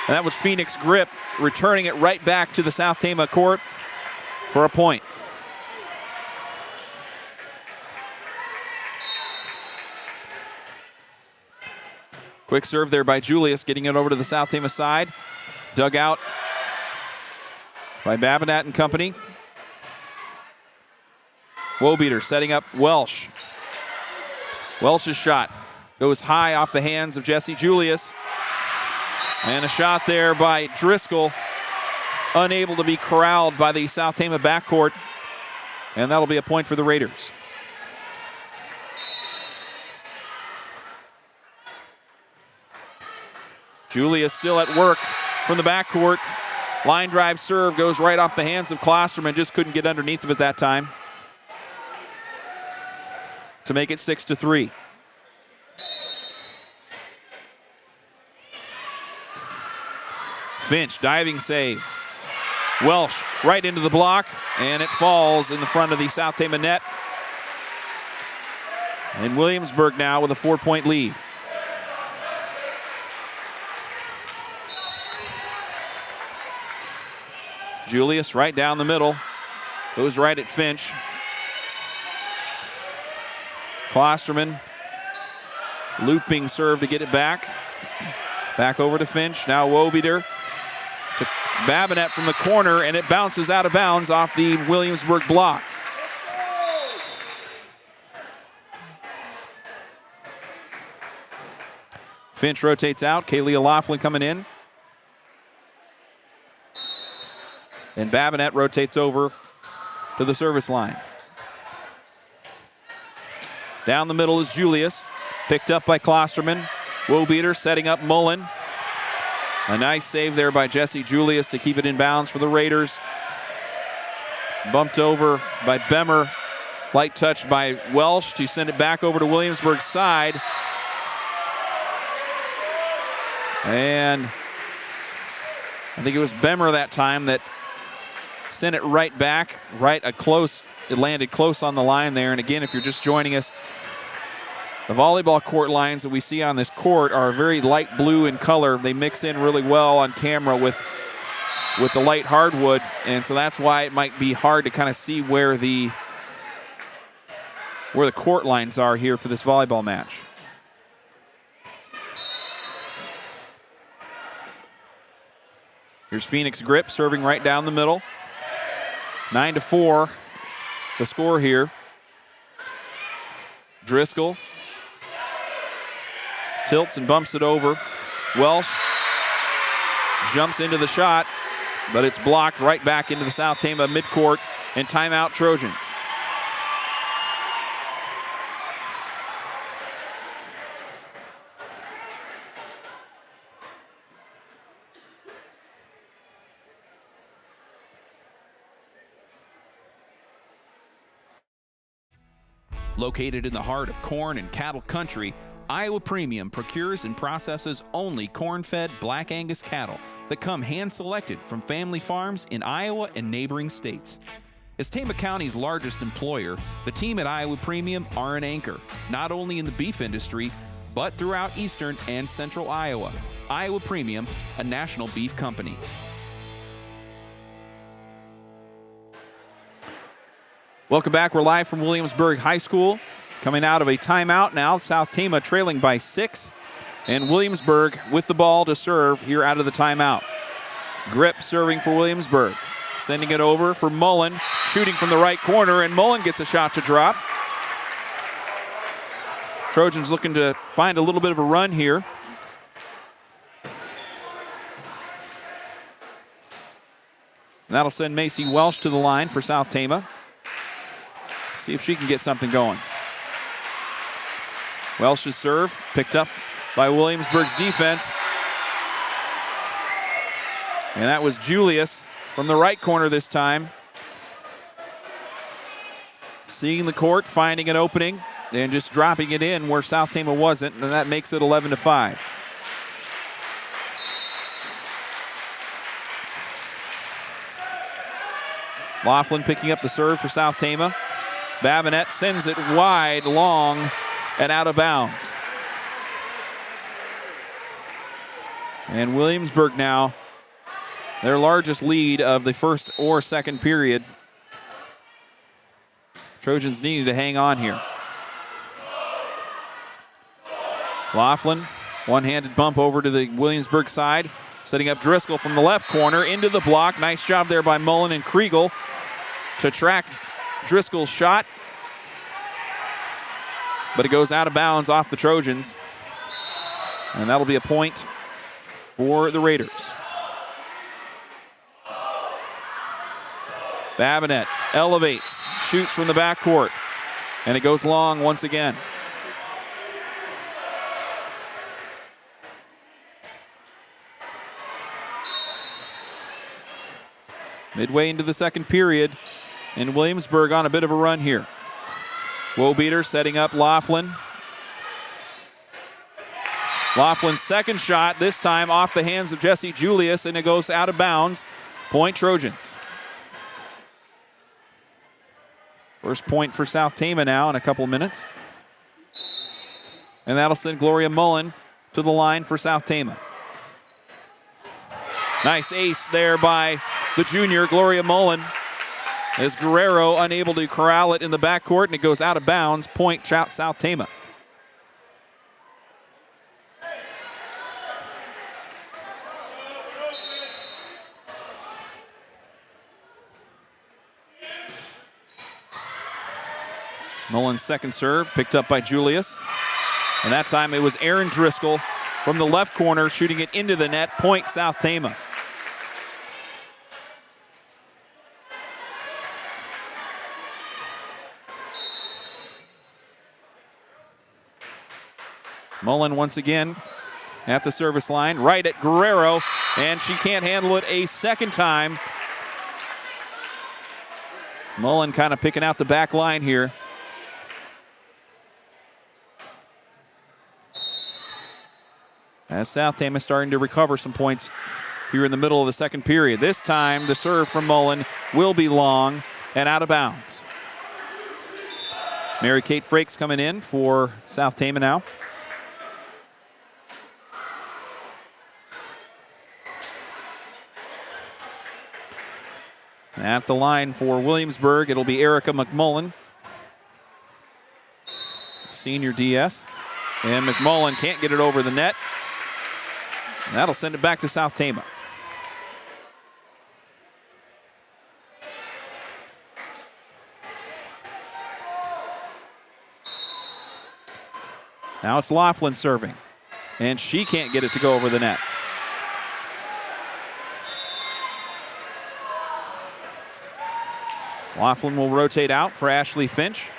And that was Phoenix Grip returning it right back to the South Tama court for a point. Quick serve there by Julius, getting it over to the South Tama side. Dug out by Babinet and company. Wobeater setting up Welsh. Welsh's shot goes high off the hands of Jesse Julius. And a shot there by Driscoll, unable to be corralled by the South Tama backcourt. And that'll be a point for the Raiders. Julius still at work from the backcourt. Line drive serve goes right off the hands of Klosterman. Just couldn't get underneath of it that time to make it 6-3. Finch, diving save. Welsh right into the block, and it falls in the front of the South Tama net. And Williamsburg now with a 4-point lead. Julius right down the middle, goes right at Finch. Klosterman, looping serve to get it back. Back over to Finch. Now Wobeater to Babinet from the corner, and it bounces out of bounds off the Williamsburg block. Finch rotates out. Kaylee Laughlin coming in. And Babinet rotates over to the service line. Down the middle is Julius. Picked up by Klosterman. Wobeater setting up Mullen. A nice save there by Jesse Julius to keep it in bounds for the Raiders. Bumped over by Bemmer. Light touch by Welsh to send it back over to Williamsburg's side. And I think it was Bemmer that time that sent it right back, it landed close on the line there. And again, if you're just joining us, the volleyball court lines that we see on this court are very light blue in color. They mix in really well on camera with the light hardwood, and so that's why it might be hard to kind of see where the court lines are here for this volleyball match. Here's Phoenix Grip serving right down the middle. 9-4, the score here. Driscoll tilts and bumps it over. Welsh jumps into the shot, but it's blocked right back into the South Tama midcourt, and timeout Trojans. Located in the heart of corn and cattle country, Iowa Premium procures and processes only corn-fed Black Angus cattle that come hand-selected from family farms in Iowa and neighboring states. As Tama County's largest employer, the team at Iowa Premium are an anchor, not only in the beef industry, but throughout eastern and central Iowa. Iowa Premium, a national beef company. Welcome back. We're live from Williamsburg High School. Coming out of a timeout now, South Tama trailing by 6. And Williamsburg with the ball to serve here out of the timeout. Grip serving for Williamsburg. Sending it over for Mullen, shooting from the right corner, and Mullen gets a shot to drop. Trojans looking to find a little bit of a run here. And that'll send Macy Welsh to the line for South Tama. See if she can get something going. Welsh's serve picked up by Williamsburg's defense. And that was Julius from the right corner this time. Seeing the court, finding an opening, and just dropping it in where South Tama wasn't, and that makes it 11-5. Laughlin picking up the serve for South Tama. Babinet sends it wide, long, and out of bounds. And Williamsburg now, their largest lead of the first or second period. Trojans needing to hang on here. Laughlin, one-handed bump over to the Williamsburg side, setting up Driscoll from the left corner into the block. Nice job there by Mullen and Kriegel to track Driscoll's shot, but it goes out of bounds off the Trojans, and that'll be a point for the Raiders. Babinet elevates, shoots from the backcourt, and it goes long once again. Midway into the second period, and Williamsburg on a bit of a run here. Wobeater setting up Laughlin. Laughlin's second shot, this time off the hands of Jesse Julius, and it goes out of bounds. Point Trojans. First point for South Tama now in a couple of minutes. And that'll send Gloria Mullen to the line for South Tama. Nice ace there by the junior, Gloria Mullen, as Guerrero unable to corral it in the backcourt, and it goes out of bounds. Point South Tama. Mullen's second serve picked up by Julius. And that time it was Aaron Driscoll from the left corner shooting it into the net. Point South Tama. Mullen once again at the service line, right at Guerrero, and she can't handle it a second time. Mullen kind of picking out the back line here. As South Tama is starting to recover some points here in the middle of the second period. This time the serve from Mullen will be long and out of bounds. Mary Kate Frakes coming in for South Tama now. At the line for Williamsburg, it'll be Erica McMullen, senior DS. And McMullen can't get it over the net. And that'll send it back to South Tama. Now it's Laughlin serving, and she can't get it to go over the net. Laughlin will rotate out for Ashley Finch.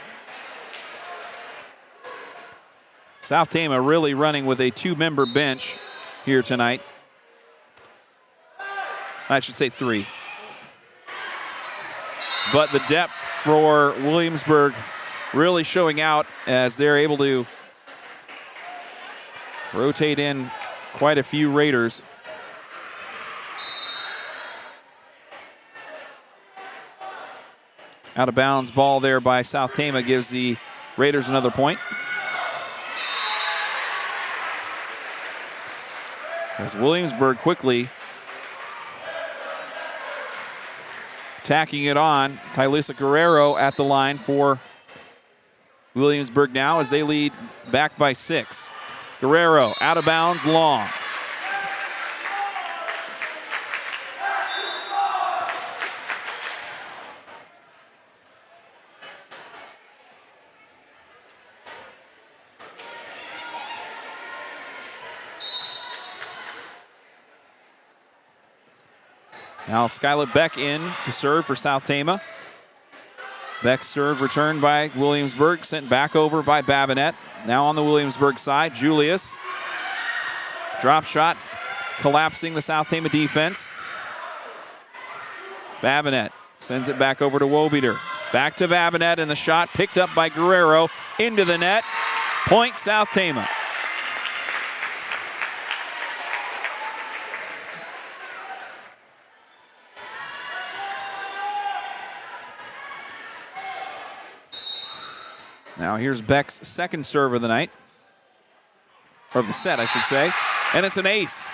South Tama really running with a two-member bench here tonight. I should say three. But the depth for Williamsburg really showing out as they're able to rotate in quite a few Raiders. Out of bounds ball there by South Tama gives the Raiders another point. As Williamsburg quickly tacking it on. Tylisa Guerrero at the line for Williamsburg now as they lead back by 6. Guerrero out of bounds, long. Now Skylar Beck in to serve for South Tama. Beck's serve returned by Williamsburg, sent back over by Babinette. Now on the Williamsburg side, Julius. Drop shot, collapsing the South Tama defense. Babinette sends it back over to Wobiter. Back to Babinette, and the shot picked up by Guerrero into the net. Point South Tama. Now here's Beck's second serve of the night. Or of the set, I should say. And it's an ace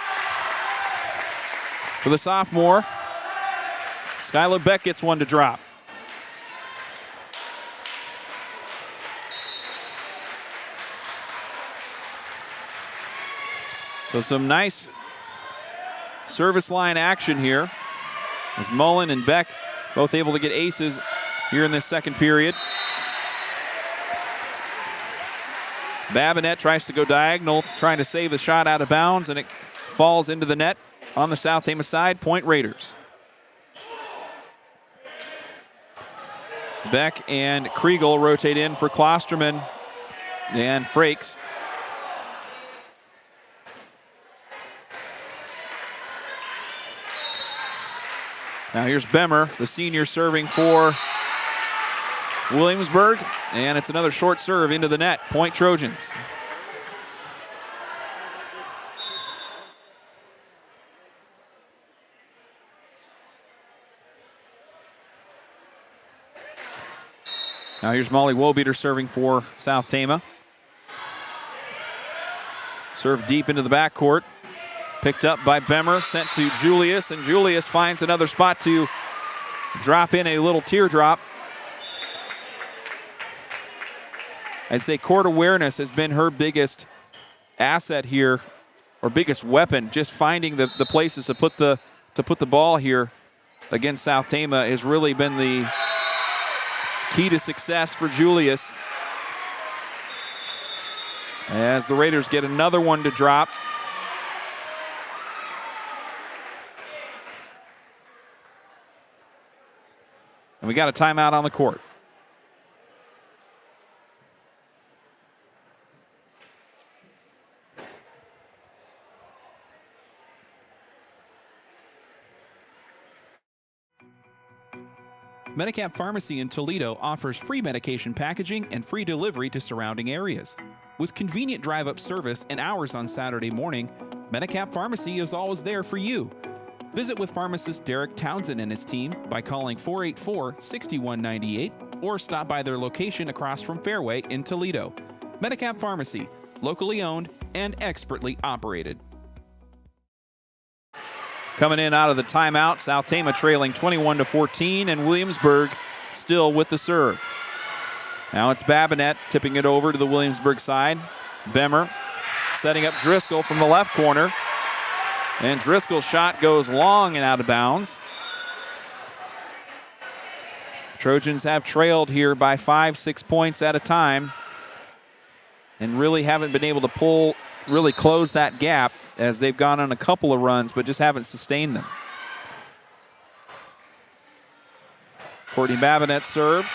for the sophomore. Skylar Beck gets one to drop. So some nice service line action here as Mullen and Beck both able to get aces here in this second period. Babinette tries to go diagonal, trying to save a shot out of bounds, and it falls into the net on the South Tama side. Point Raiders. Beck and Kriegel rotate in for Klosterman and Frakes. Now here's Bemmer, the senior, serving for Williamsburg, and it's another short serve into the net. Point Trojans. Now here's Molly Wobiter serving for South Tama. Serve deep into the backcourt. Picked up by Bemmer, sent to Julius, and Julius finds another spot to drop in a little teardrop. I'd say court awareness has been her biggest asset here, or biggest weapon. Just finding the places to put the ball here against South Tama has really been the key to success for Julius. As the Raiders get another one to drop. And we got a timeout on the court. Medicap Pharmacy in Toledo offers free medication packaging and free delivery to surrounding areas. With convenient drive-up service and hours on Saturday morning, Medicap Pharmacy is always there for you. Visit with pharmacist Derek Townsend and his team by calling 484-6198 or stop by their location across from Fairway in Toledo. Medicap Pharmacy, locally owned and expertly operated. Coming in out of the timeout, South Tama trailing 21-14, and Williamsburg still with the serve. Now it's Babinette tipping it over to the Williamsburg side. Bemmer setting up Driscoll from the left corner. And Driscoll's shot goes long and out of bounds. Trojans have trailed here by 5-6 points at a time and really haven't been able to really close that gap as they've gone on a couple of runs, but just haven't sustained them. Courtney Babinette's serve.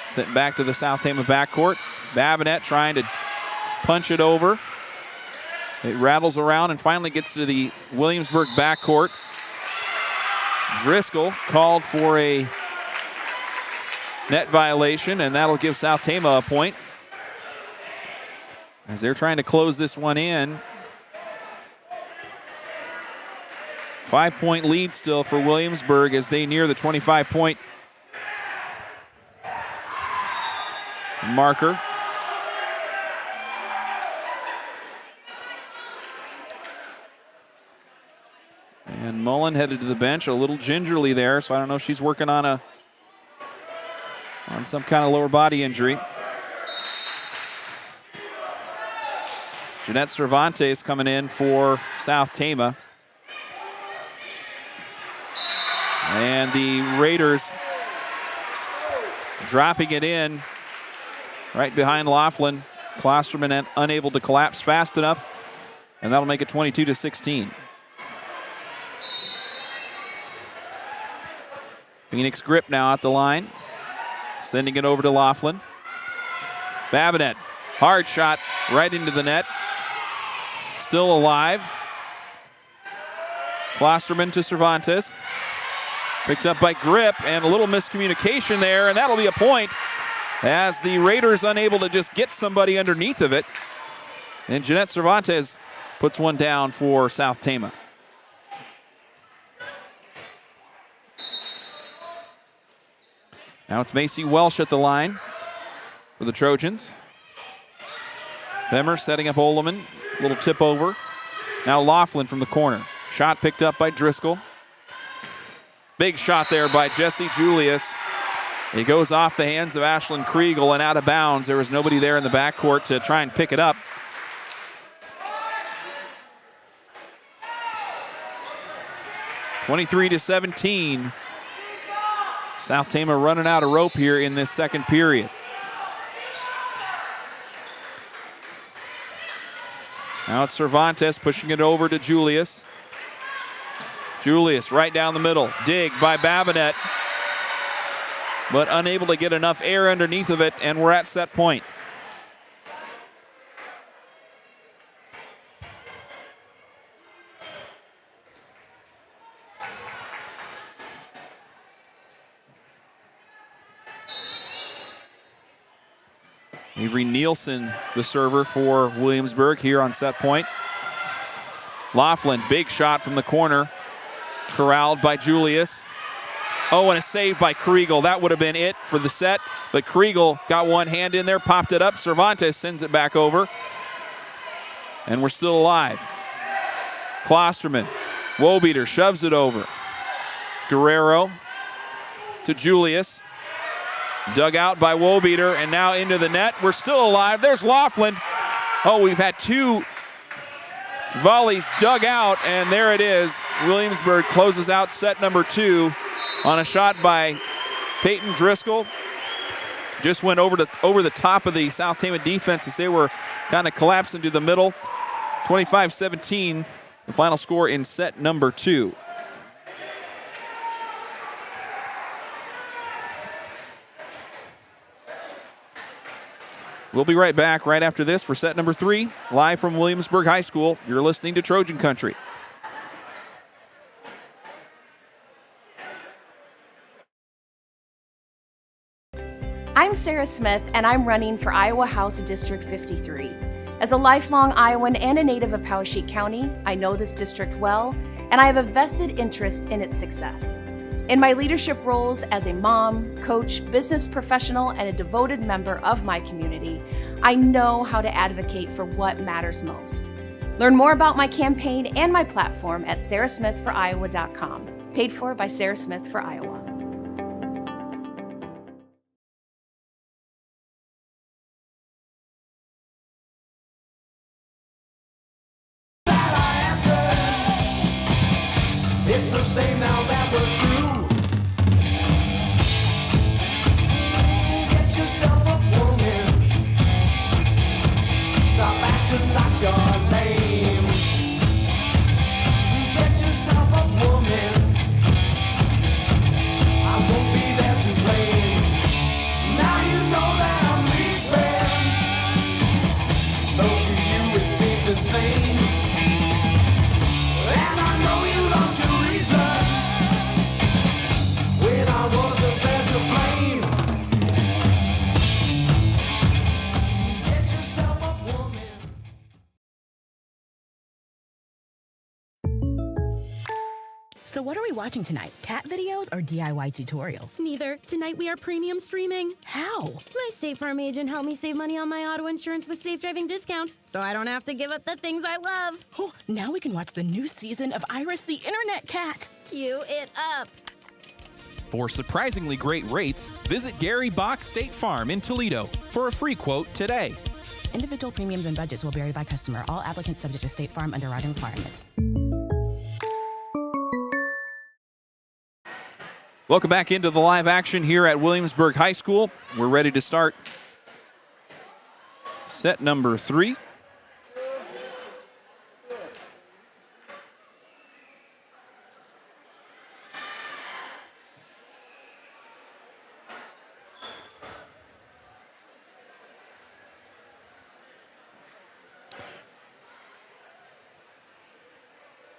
Sent back to the South Tama backcourt. Babinette trying to punch it over. It rattles around and finally gets to the Williamsburg backcourt. Driscoll called for a net violation, and that'll give South Tama a point. as they're trying to close this one in. 5-point lead still for Williamsburg as they near the 25-point marker. And Mullen headed to the bench a little gingerly there, so I don't know if she's working on some kind of lower body injury. Jeanette Cervantes coming in for South Tama. And the Raiders dropping it in right behind Laughlin. Klosterman unable to collapse fast enough, and that'll make it 22-16. Phoenix grip now at the line, sending it over to Laughlin. Babinet, hard shot right into the net. Still alive. Klosterman to Cervantes. Picked up by Grip, and a little miscommunication there, and that'll be a point as the Raiders unable to just get somebody underneath of it. And Jeanette Cervantes puts one down for South Tama. Now it's Macy Welsh at the line for the Trojans. Bemmer setting up Oleman, little tip over. Now Laughlin from the corner. Shot picked up by Driscoll. Big shot there by Jesse Julius. It goes off the hands of Ashlyn Kriegel and out of bounds. There was nobody there in the backcourt to try and pick it up. (23-17). South Tama running out of rope here in this second period. Now it's Cervantes pushing it over to Julius. Julius right down the middle. Dig by Babinet, but unable to get enough air underneath of it, and we're at set point. Avery Nielsen, the server for Williamsburg here on set point. Laughlin, big shot from the corner. Corralled by Julius. Oh, and a save by Kriegel. That would have been it for the set, but Kriegel got one hand in there, popped it up. Cervantes sends it back over, and we're still alive. Klosterman, Wobeater shoves it over. Guerrero to Julius. Dug out by Wobeater, and now into the net. We're still alive. There's Laughlin. Oh, we've had two volleys dug out, and there it is. Williamsburg closes out set number 2 on a shot by Peyton Driscoll. Just went over the top of the South Tama defense as they were kind of collapsing to the middle. 25-17, the final score in set number 2. We'll be right back right after this for set number 3, live from Williamsburg High School. You're listening to Trojan Country. I'm Sarah Smith, and I'm running for Iowa House District 53. As a lifelong Iowan and a native of Poweshiek County, I know this district well, and I have a vested interest in its success. In my leadership roles as a mom, coach, business professional, and a devoted member of my community, I know how to advocate for what matters most. Learn more about my campaign and my platform at sarahsmithforiowa.com. Paid for by Sarah Smith for Iowa. It's the same now that we're through. Get yourself a woman. Stop acting like you're lame. Get yourself a woman. I won't be there to blame. Now you know that I'm leaving. Though to you it seems insane. And I know you lost your reason when I wasn't there to blame. Get yourself a woman. So what are we watching tonight? Cat videos or DIY tutorials? Neither. Tonight we are premium streaming. How? My State Farm agent helped me save money on my auto insurance with safe driving discounts, so I don't have to give up the things I love. Oh, now we can watch the new season of Iris the Internet Cat. Cue it up. For surprisingly great rates, visit Gary Bach State Farm in Toledo for a free quote today. Individual premiums and budgets will vary by customer. All applicants subject to State Farm underwriting requirements. Welcome back into the live action here at Williamsburg High School. We're ready to start set number 3.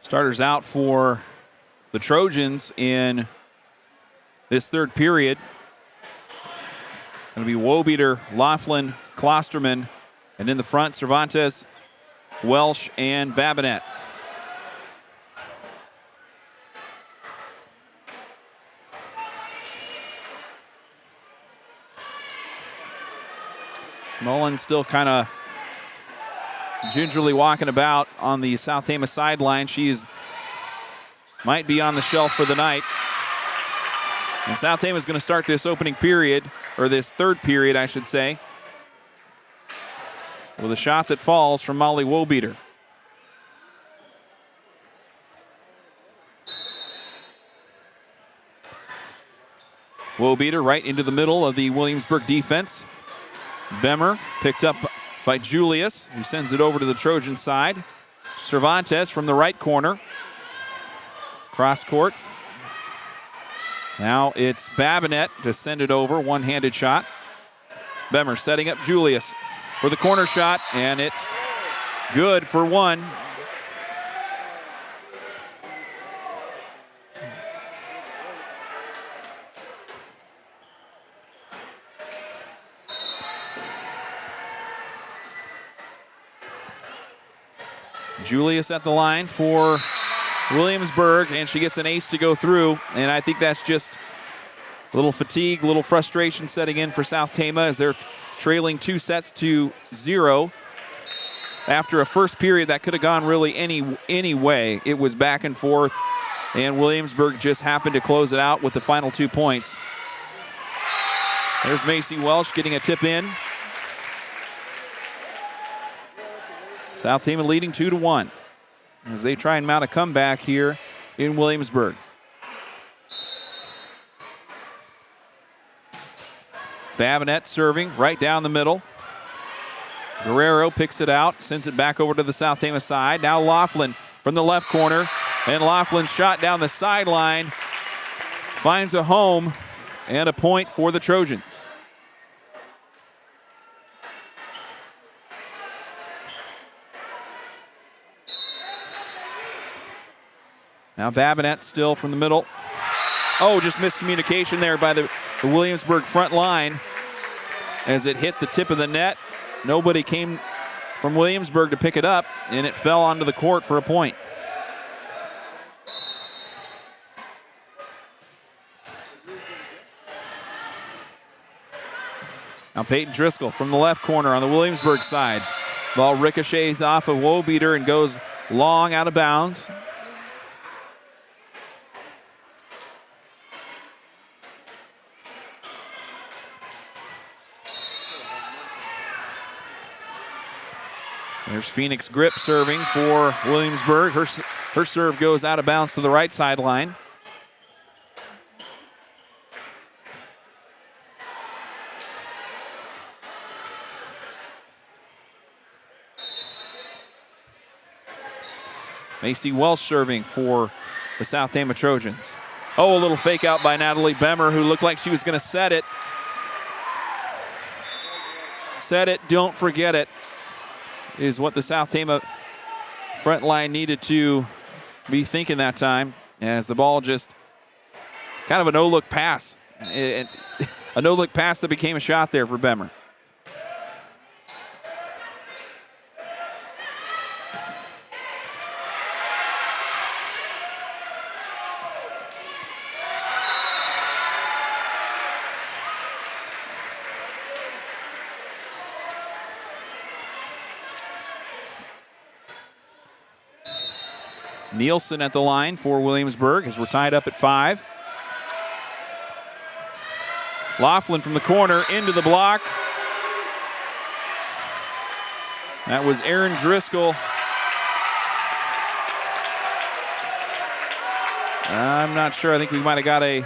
Starters out for the Trojans in this third period. Going to be Wobeater, Laughlin, Klosterman, and in the front, Cervantes, Welsh, and Babinet. Mullen still kind of gingerly walking about on the South Tama sideline. She's might be on the shelf for the night. And South Tama is going to start this opening period, or this third period, I should say, with a shot that falls from Molly Wobeater. Wobeater right into the middle of the Williamsburg defense. Bemmer picked up by Julius, who sends it over to the Trojan side. Cervantes from the right corner. Cross court. Now it's Babinet to send it over, one-handed shot. Bemmer setting up Julius for the corner shot, and it's good for one. Julius at the line for Williamsburg, and she gets an ace to go through, and I think that's just a little fatigue, a little frustration setting in for South Tama as they're trailing 2-0 after a first period that could have gone really any way. It was back and forth, and Williamsburg just happened to close it out with the final 2 points. There's Macy Welsh getting a tip in. South Tama leading 2-1 as they try and mount a comeback here in Williamsburg. Babinet serving right down the middle. Guerrero picks it out, sends it back over to the South Tama side. Now Laughlin from the left corner, and Laughlin's shot down the sideline finds a home and a point for the Trojans. Now Babinet still from the middle. Oh, just miscommunication there by the Williamsburg front line as it hit the tip of the net. Nobody came from Williamsburg to pick it up, and it fell onto the court for a point. Now Peyton Driscoll from the left corner on the Williamsburg side. Ball ricochets off of Wobeater and goes long out of bounds. There's Phoenix Grip serving for Williamsburg. Her serve goes out of bounds to the right sideline. Macy Welsh serving for the South Tama Trojans. Oh, a little fake out by Natalie Bemmer, who looked like she was going to set it. Set it, don't forget it, is what the South Tama front line needed to be thinking that time, as the ball just kind of a no-look pass. A no-look pass that became a shot there for Bemmer. Nielsen at the line for Williamsburg as we're tied up at 5. Laughlin from the corner into the block. That was Aaron Driscoll. I'm not sure. I think we might have got a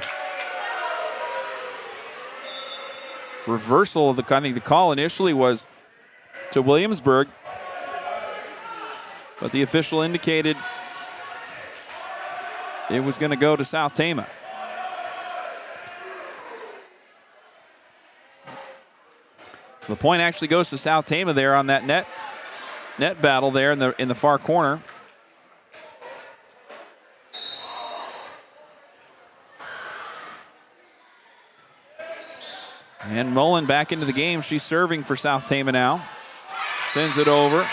reversal of the, I think the call initially was to Williamsburg, but the official indicated it was going to go to South Tama. So the point actually goes to South Tama there on that net battle there in the far corner. And Mullen back into the game. She's serving for South Tama now. Sends it over.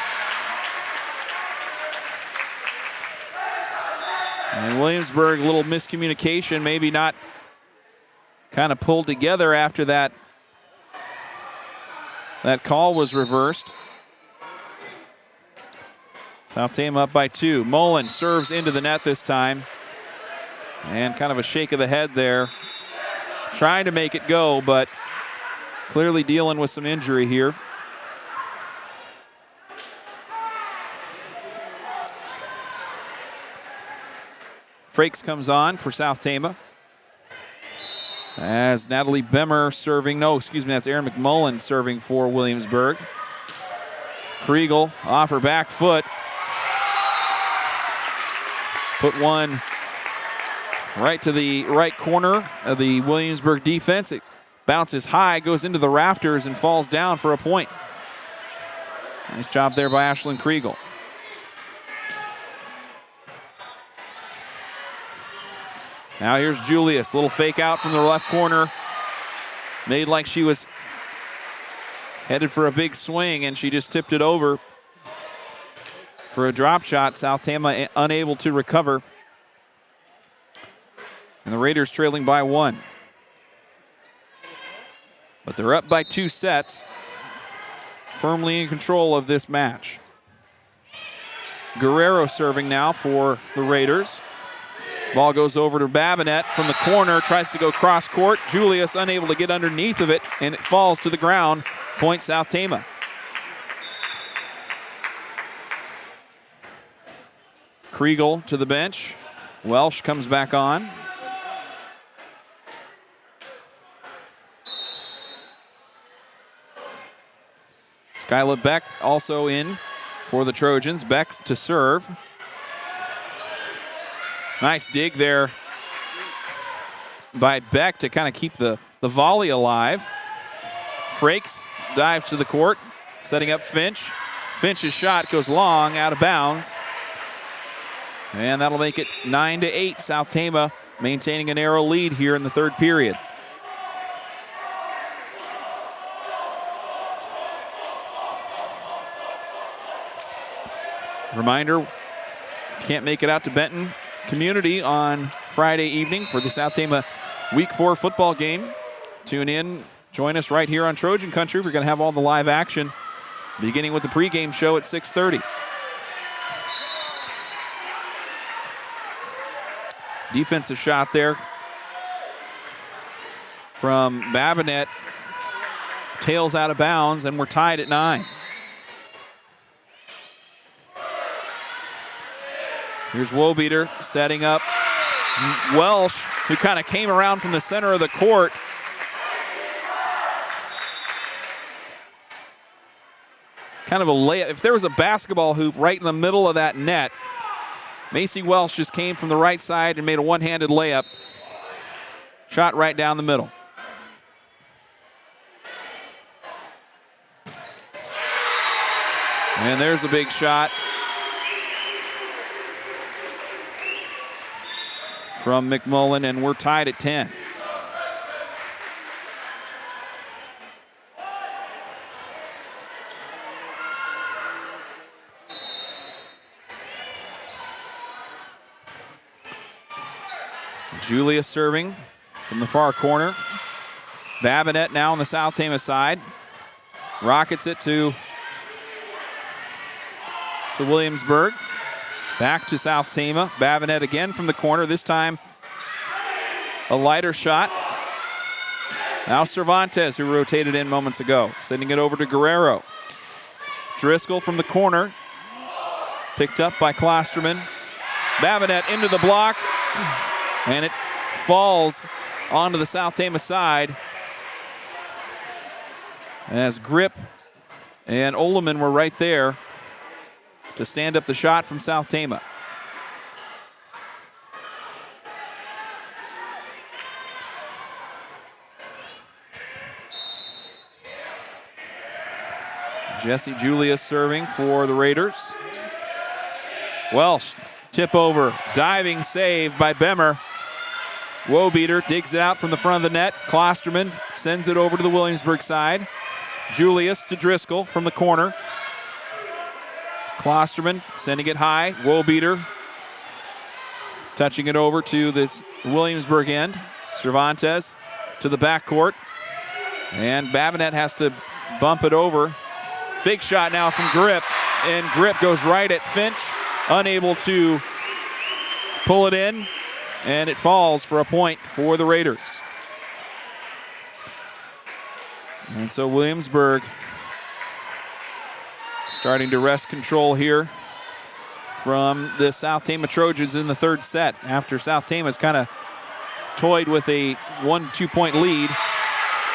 And Williamsburg, a little miscommunication, maybe not kind of pulled together after that call was reversed. South Tama up by 2. Mullen serves into the net this time. And kind of a shake of the head there. Trying to make it go, but clearly dealing with some injury here. Frakes comes on for South Tama. As Natalie Bemmer serving, that's Erin McMullen serving for Williamsburg. Kriegel off her back foot. Put one right to the right corner of the Williamsburg defense. It bounces high, goes into the rafters, and falls down for a point. Nice job there by Ashlyn Kriegel. Now here's Julius, little fake out from the left corner. Made like she was headed for a big swing, and she just tipped it over for a drop shot. South Tama unable to recover. And the Raiders trailing by 1. But they're up by 2 sets. Firmly in control of this match. Guerrero serving now for the Raiders. Ball goes over to Babinet from the corner, tries to go cross court. Julius unable to get underneath of it, and it falls to the ground. Point South Tama. Kriegel to the bench. Welsh comes back on. Skyla Beck also in for the Trojans. Beck to serve. Nice dig there by Beck to kind of keep the volley alive. Frakes dives to the court, setting up Finch. Finch's shot goes long, out of bounds. And that'll make it 9-8. South Tama maintaining a narrow lead here in the third period. Reminder, if you can't make it out to Benton Community on Friday evening for the South Tama Week 4 football game, tune in, join us right here on Trojan Country. We're going to have all the live action, beginning with the pregame show at 6:30. Defensive shot there from Babinet. Tails out of bounds, and we're tied at 9. Here's Wobeater setting up Welsh, who kind of came around from the center of the court. Kind of a layup. If there was a basketball hoop right in the middle of that net, Macy Welsh just came from the right side and made a one-handed layup. Shot right down the middle. And there's a big shot from McMullen, and we're tied at 10. Julius serving from the far corner. Babinet now on the South Tama side. Rockets it to Williamsburg. Back to South Tama. Babinet again from the corner. This time a lighter shot. Now Cervantes, who rotated in moments ago, sending it over to Guerrero. Driscoll from the corner. Picked up by Klosterman. Babinet into the block. And it falls onto the South Tama side. As Grip and Oleman were right there to stand up the shot from South Tama. Jesse Julius serving for the Raiders. Welsh, tip over, diving save by Bemmer. Wobeater digs it out from the front of the net. Klosterman sends it over to the Williamsburg side. Julius to Driscoll from the corner. Klosterman sending it high. Wobeater touching it over to this Williamsburg end. Cervantes to the backcourt. And Babinet has to bump it over. Big shot now from Grip. And Grip goes right at Finch. Unable to pull it in. And it falls for a point for the Raiders. And so Williamsburg starting to wrest control here from the South Tama Trojans in the third set after South Tama's kind of toyed with a 1-2 point lead.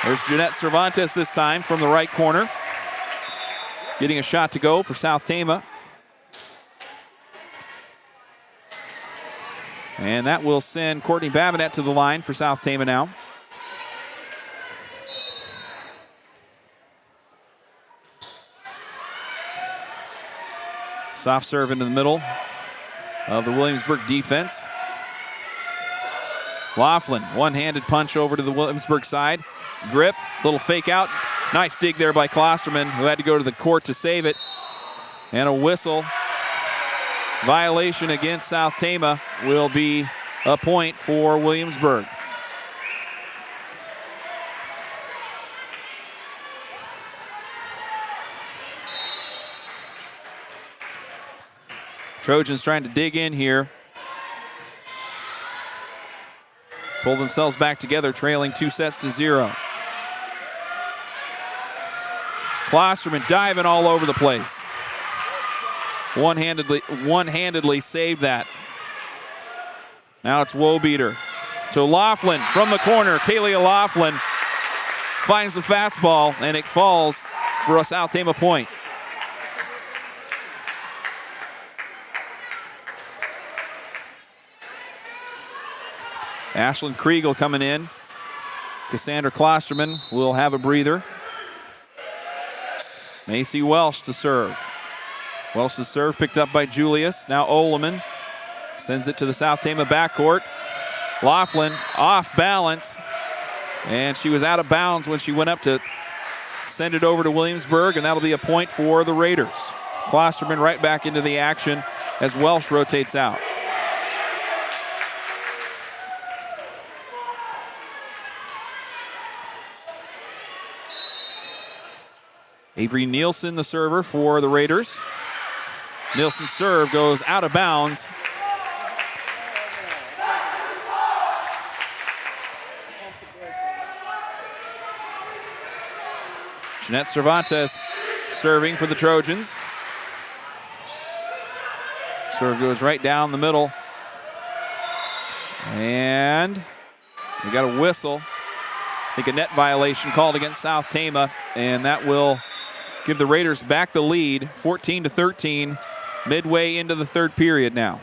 There's Jeanette Cervantes this time from the right corner. Getting a shot to go for South Tama. And that will send Courtney Babinet to the line for South Tama now. Soft serve into the middle of the Williamsburg defense. Laughlin, one-handed punch over to the Williamsburg side. Grip, little fake out. Nice dig there by Klosterman, who had to go to the court to save it. And a whistle. Violation against South Tama will be a point for Williamsburg. Trojans trying to dig in here. Pull themselves back together, trailing 2-0. Klosterman diving all over the place. One-handedly saved that. Now it's Wobeater to Laughlin from the corner. Kaylee Laughlin finds the fastball, and it falls for a South Tama point. Ashlyn Kriegel coming in. Cassandra Klosterman will have a breather. Macy Welsh to serve. Welsh's serve picked up by Julius. Now Oleman sends it to the South Tama backcourt. Laughlin off balance. And she was out of bounds when she went up to send it over to Williamsburg, and that'll be a point for the Raiders. Klosterman right back into the action as Welsh rotates out. Avery Nielsen, the server for the Raiders. Nielsen's serve goes out of bounds. Jeanette Cervantes serving for the Trojans. Serve goes right down the middle. And we got a whistle. I think a net violation called against South Tama, and that will give the Raiders back the lead, 14-13, midway into the third period now.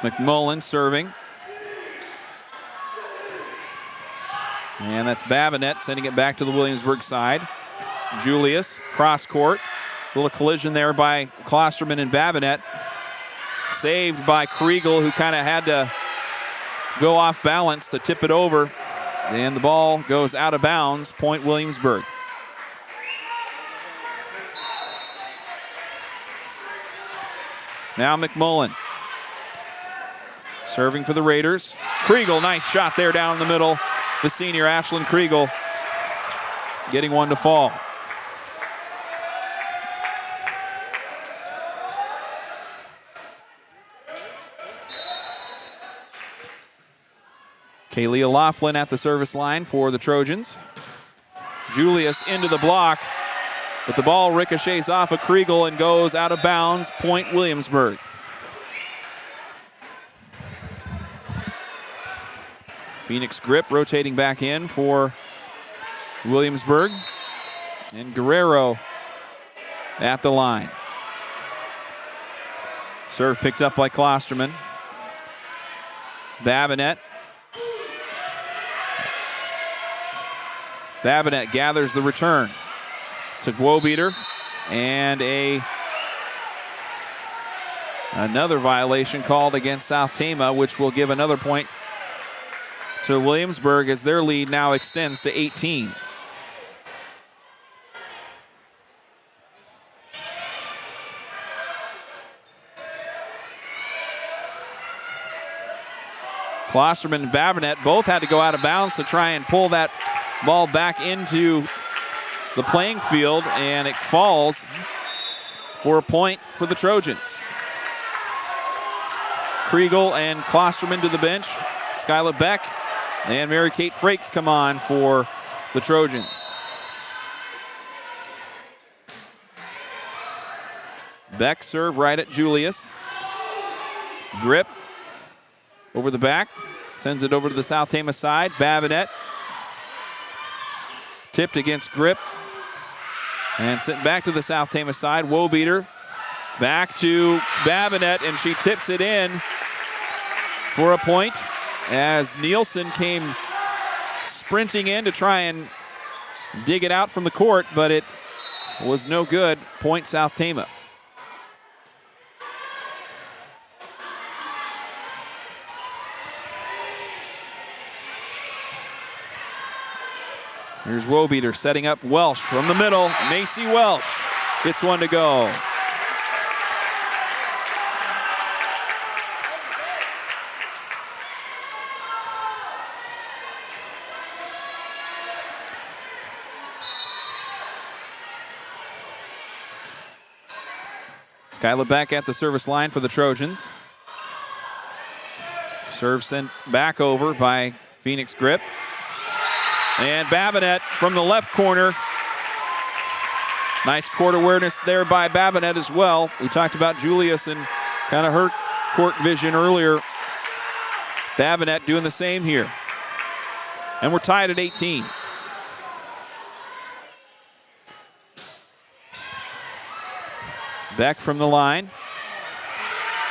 McMullen serving. And that's Babinet sending it back to the Williamsburg side. Julius, cross court. Little collision there by Klosterman and Babinet. Saved by Kriegel, who kind of had to go off balance to tip it over. And the ball goes out of bounds. Point Williamsburg. Now McMullen. Serving for the Raiders. Kriegel, nice shot there down the middle. The senior, Ashlyn Kriegel, getting one to fall. Kaylee Laughlin at the service line for the Trojans. Julius into the block, but the ball ricochets off of Kriegel and goes out of bounds. Point Williamsburg. Phoenix Grip rotating back in for Williamsburg. And Guerrero at the line. Serve picked up by Klosterman. Babinet. Babinet gathers the return to Wobeater, and another violation called against South Tama, which will give another point to Williamsburg as their lead now extends to 18. Klosterman and Babinet both had to go out of bounds to try and pull that ball back into the playing field, and it falls for a point for the Trojans. Kriegel and Klosterman to the bench. Skyla Beck and Mary Kate Frakes come on for the Trojans. Beck serve right at Julius. Grip over the back, sends it over to the South Tama side. Babinet tipped against Grip and sent back to the South Tama side. Wobeater back to Babinet, and she tips it in for a point as Nielsen came sprinting in to try and dig it out from the court, but it was no good. Point South Tama. Here's Wobeater setting up Welsh from the middle. Macy Welsh gets one to go. Skyla back at the service line for the Trojans. Serve sent back over by Phoenix Grip. And Babinet from the left corner. Nice court awareness there by Babinet as well. We talked about Julius and kind of her court vision earlier. Babinet doing the same here. And we're tied at 18. Beck from the line.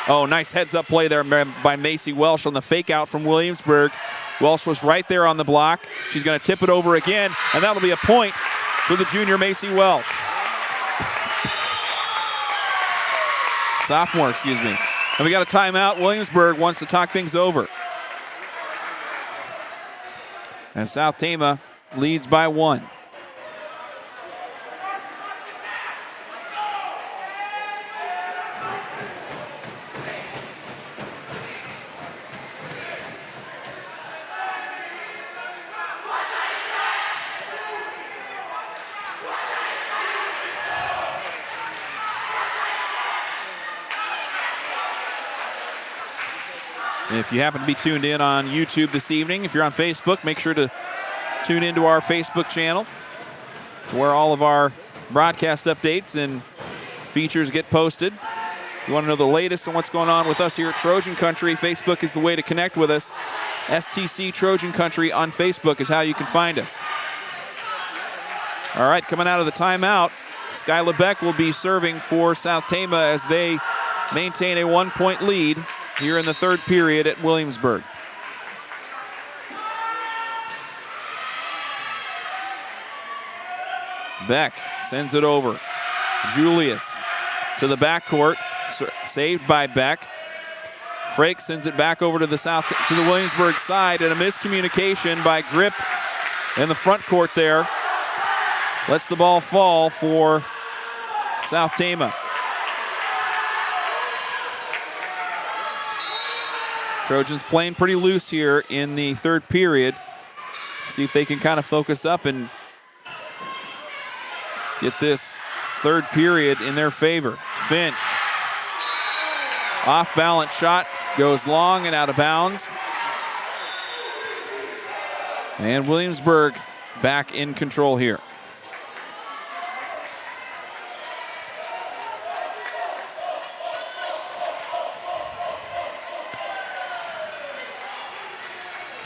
Oh, nice heads-up play there by Macy Welsh on the fake out from Williamsburg. Welsh was right there on the block. She's going to tip it over again, and that'll be a point for the junior Macy Welsh. Sophomore, excuse me. And we got a timeout. Williamsburg wants to talk things over. And South Tama leads by 1. If you happen to be tuned in on YouTube this evening, if you're on Facebook, make sure to tune into our Facebook channel. It's where all of our broadcast updates and features get posted. If you want to know the latest on what's going on with us here at Trojan Country, Facebook is the way to connect with us. STC Trojan Country on Facebook is how you can find us. All right, coming out of the timeout, Skyla Beck will be serving for South Tama as they maintain a 1-point lead here in the third period at Williamsburg. Beck sends it over. Julius to the backcourt, saved by Beck. Frakes sends it back over to the Williamsburg side, and a miscommunication by Grip in the front court there. Lets the ball fall for South Tama. Trojans playing pretty loose here in the third period. See if they can kind of focus up and get this third period in their favor. Finch. Off balance shot goes long and out of bounds. And Williamsburg back in control here.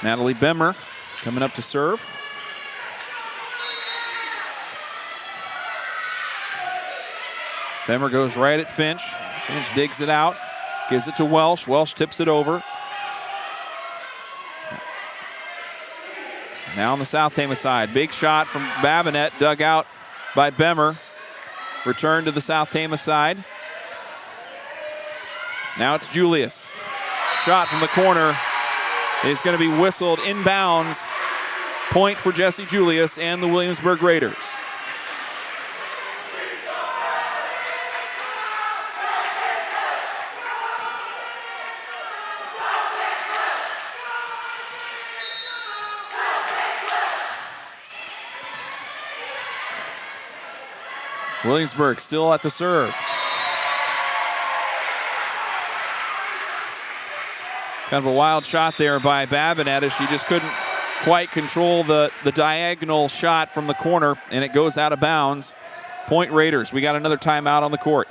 Natalie Bemmer coming up to serve. Bemmer goes right at Finch. Finch digs it out, gives it to Welsh. Welsh tips it over. Now on the South Tama side, big shot from Babinet, dug out by Bemmer. Return to the South Tama side. Now it's Julius. Shot from the corner is going to be whistled inbounds. Point for Jesse Julius and the Williamsburg Raiders. Williamsburg still at the serve. Kind of a wild shot there by Babinet as she just couldn't quite control the diagonal shot from the corner, and it goes out of bounds. Point Raiders. We got another timeout on the court.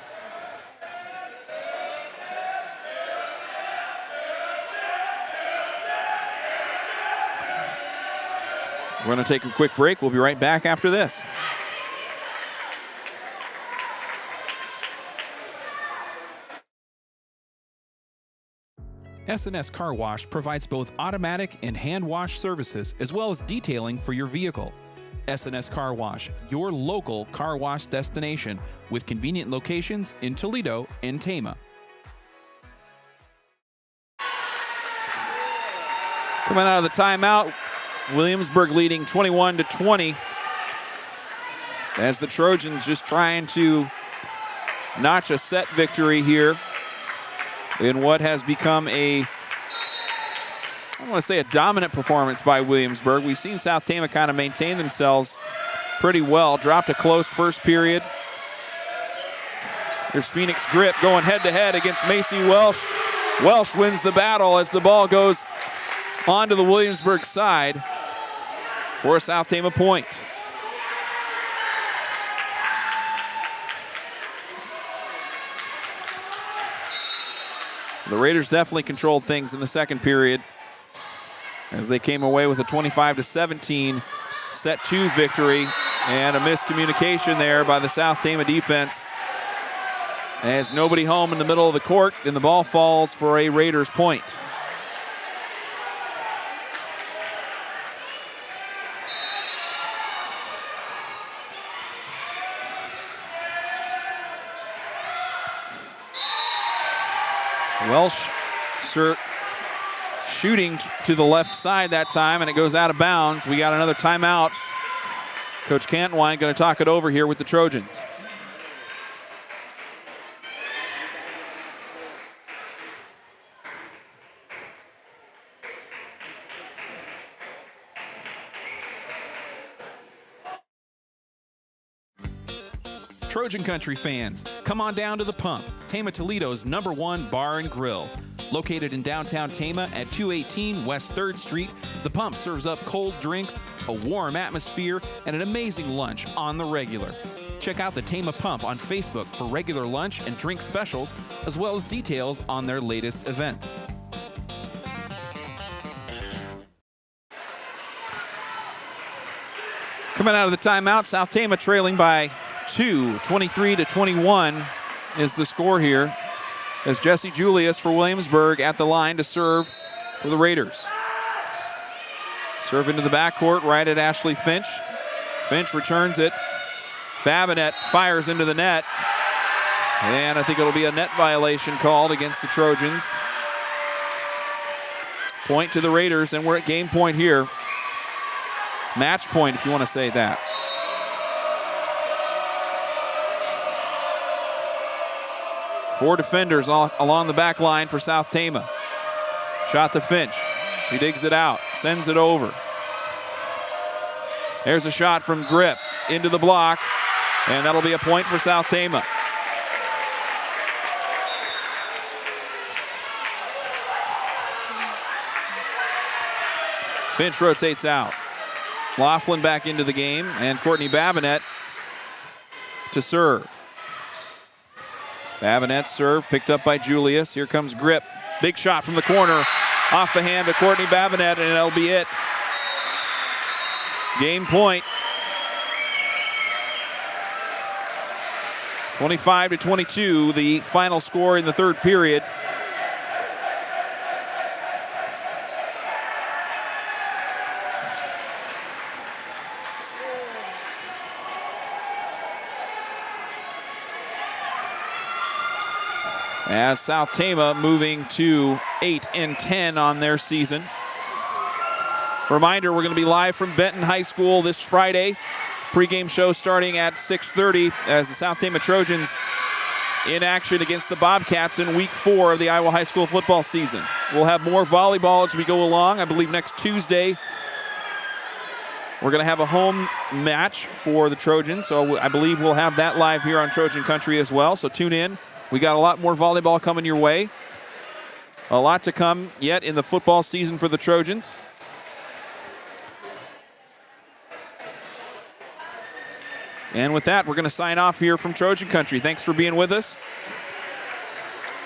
We're going to take a quick break. We'll be right back after this. S&S Car Wash provides both automatic and hand wash services as well as detailing for your vehicle. S&S Car Wash, your local car wash destination with convenient locations in Toledo and Tama. Coming out of the timeout, Williamsburg leading 21-20 as the Trojans just trying to notch a set victory here in what has become I want to say a dominant performance by Williamsburg. We've seen South Tama kind of maintain themselves pretty well. Dropped a close first period. There's Phoenix Grip going head-to-head against Macy Welsh. Welsh wins the battle as the ball goes onto the Williamsburg side for a South Tama point. The Raiders definitely controlled things in the second period as they came away with a 25-17 set 2 victory, and a miscommunication there by the South Tama defense as nobody home in the middle of the court, and the ball falls for a Raiders point. Welsh shooting to the left side that time, and it goes out of bounds. We got another timeout. Coach Cantwine going to talk it over here with the Trojans. Trojan Country fans, come on down to The Pump, Tama Toledo's #1 bar and grill. Located in downtown Tama at 218 West 3rd Street, The Pump serves up cold drinks, a warm atmosphere, and an amazing lunch on the regular. Check out the Tama Pump on Facebook for regular lunch and drink specials, as well as details on their latest events. Coming out of the timeout, South Tama trailing by 2, 23-21 is the score here, as Jesse Julius for Williamsburg at the line to serve for the Raiders. Serve into the backcourt right at Ashley Finch. Finch returns it. Babinet fires into the net. And I think it'll be a net violation called against the Trojans. Point to the Raiders, and we're at game point here. Match point, if you want to say that. Four defenders along the back line for South Tama. Shot to Finch. She digs it out, sends it over. There's a shot from Grip into the block, and that'll be a point for South Tama. Finch rotates out. Laughlin back into the game, and Courtney Babinet to serve. Babinet's serve picked up by Julius. Here comes Grip. Big shot from the corner. Off the hand of Courtney Babinet, and that'll be it. Game point. 25-22, the final score in the third period. As South Tama moving to 8-10 on their season. Reminder, we're going to be live from Benton High School this Friday. Pre-game show starting at 6:30 as the South Tama Trojans in action against the Bobcats in week 4 of the Iowa High School football season. We'll have more volleyball as we go along. I believe next Tuesday we're going to have a home match for the Trojans, so I believe we'll have that live here on Trojan Country as well, so tune in. We got a lot more volleyball coming your way. A lot to come yet in the football season for the Trojans. And with that, we're going to sign off here from Trojan Country. Thanks for being with us.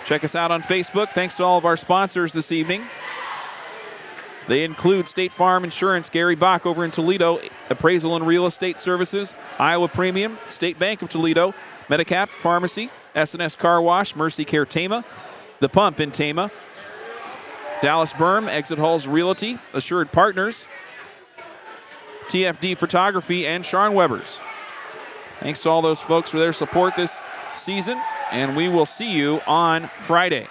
Check us out on Facebook. Thanks to all of our sponsors this evening. They include State Farm Insurance, Gary Bach over in Toledo, Appraisal and Real Estate Services, Iowa Premium, State Bank of Toledo, Medicap Pharmacy, S&S Car Wash, Mercy Care Tama, The Pump in Tama, Dallas Berm, Exit Halls Realty, Assured Partners, TFD Photography, and Sean Weber's. Thanks to all those folks for their support this season, and we will see you on Friday.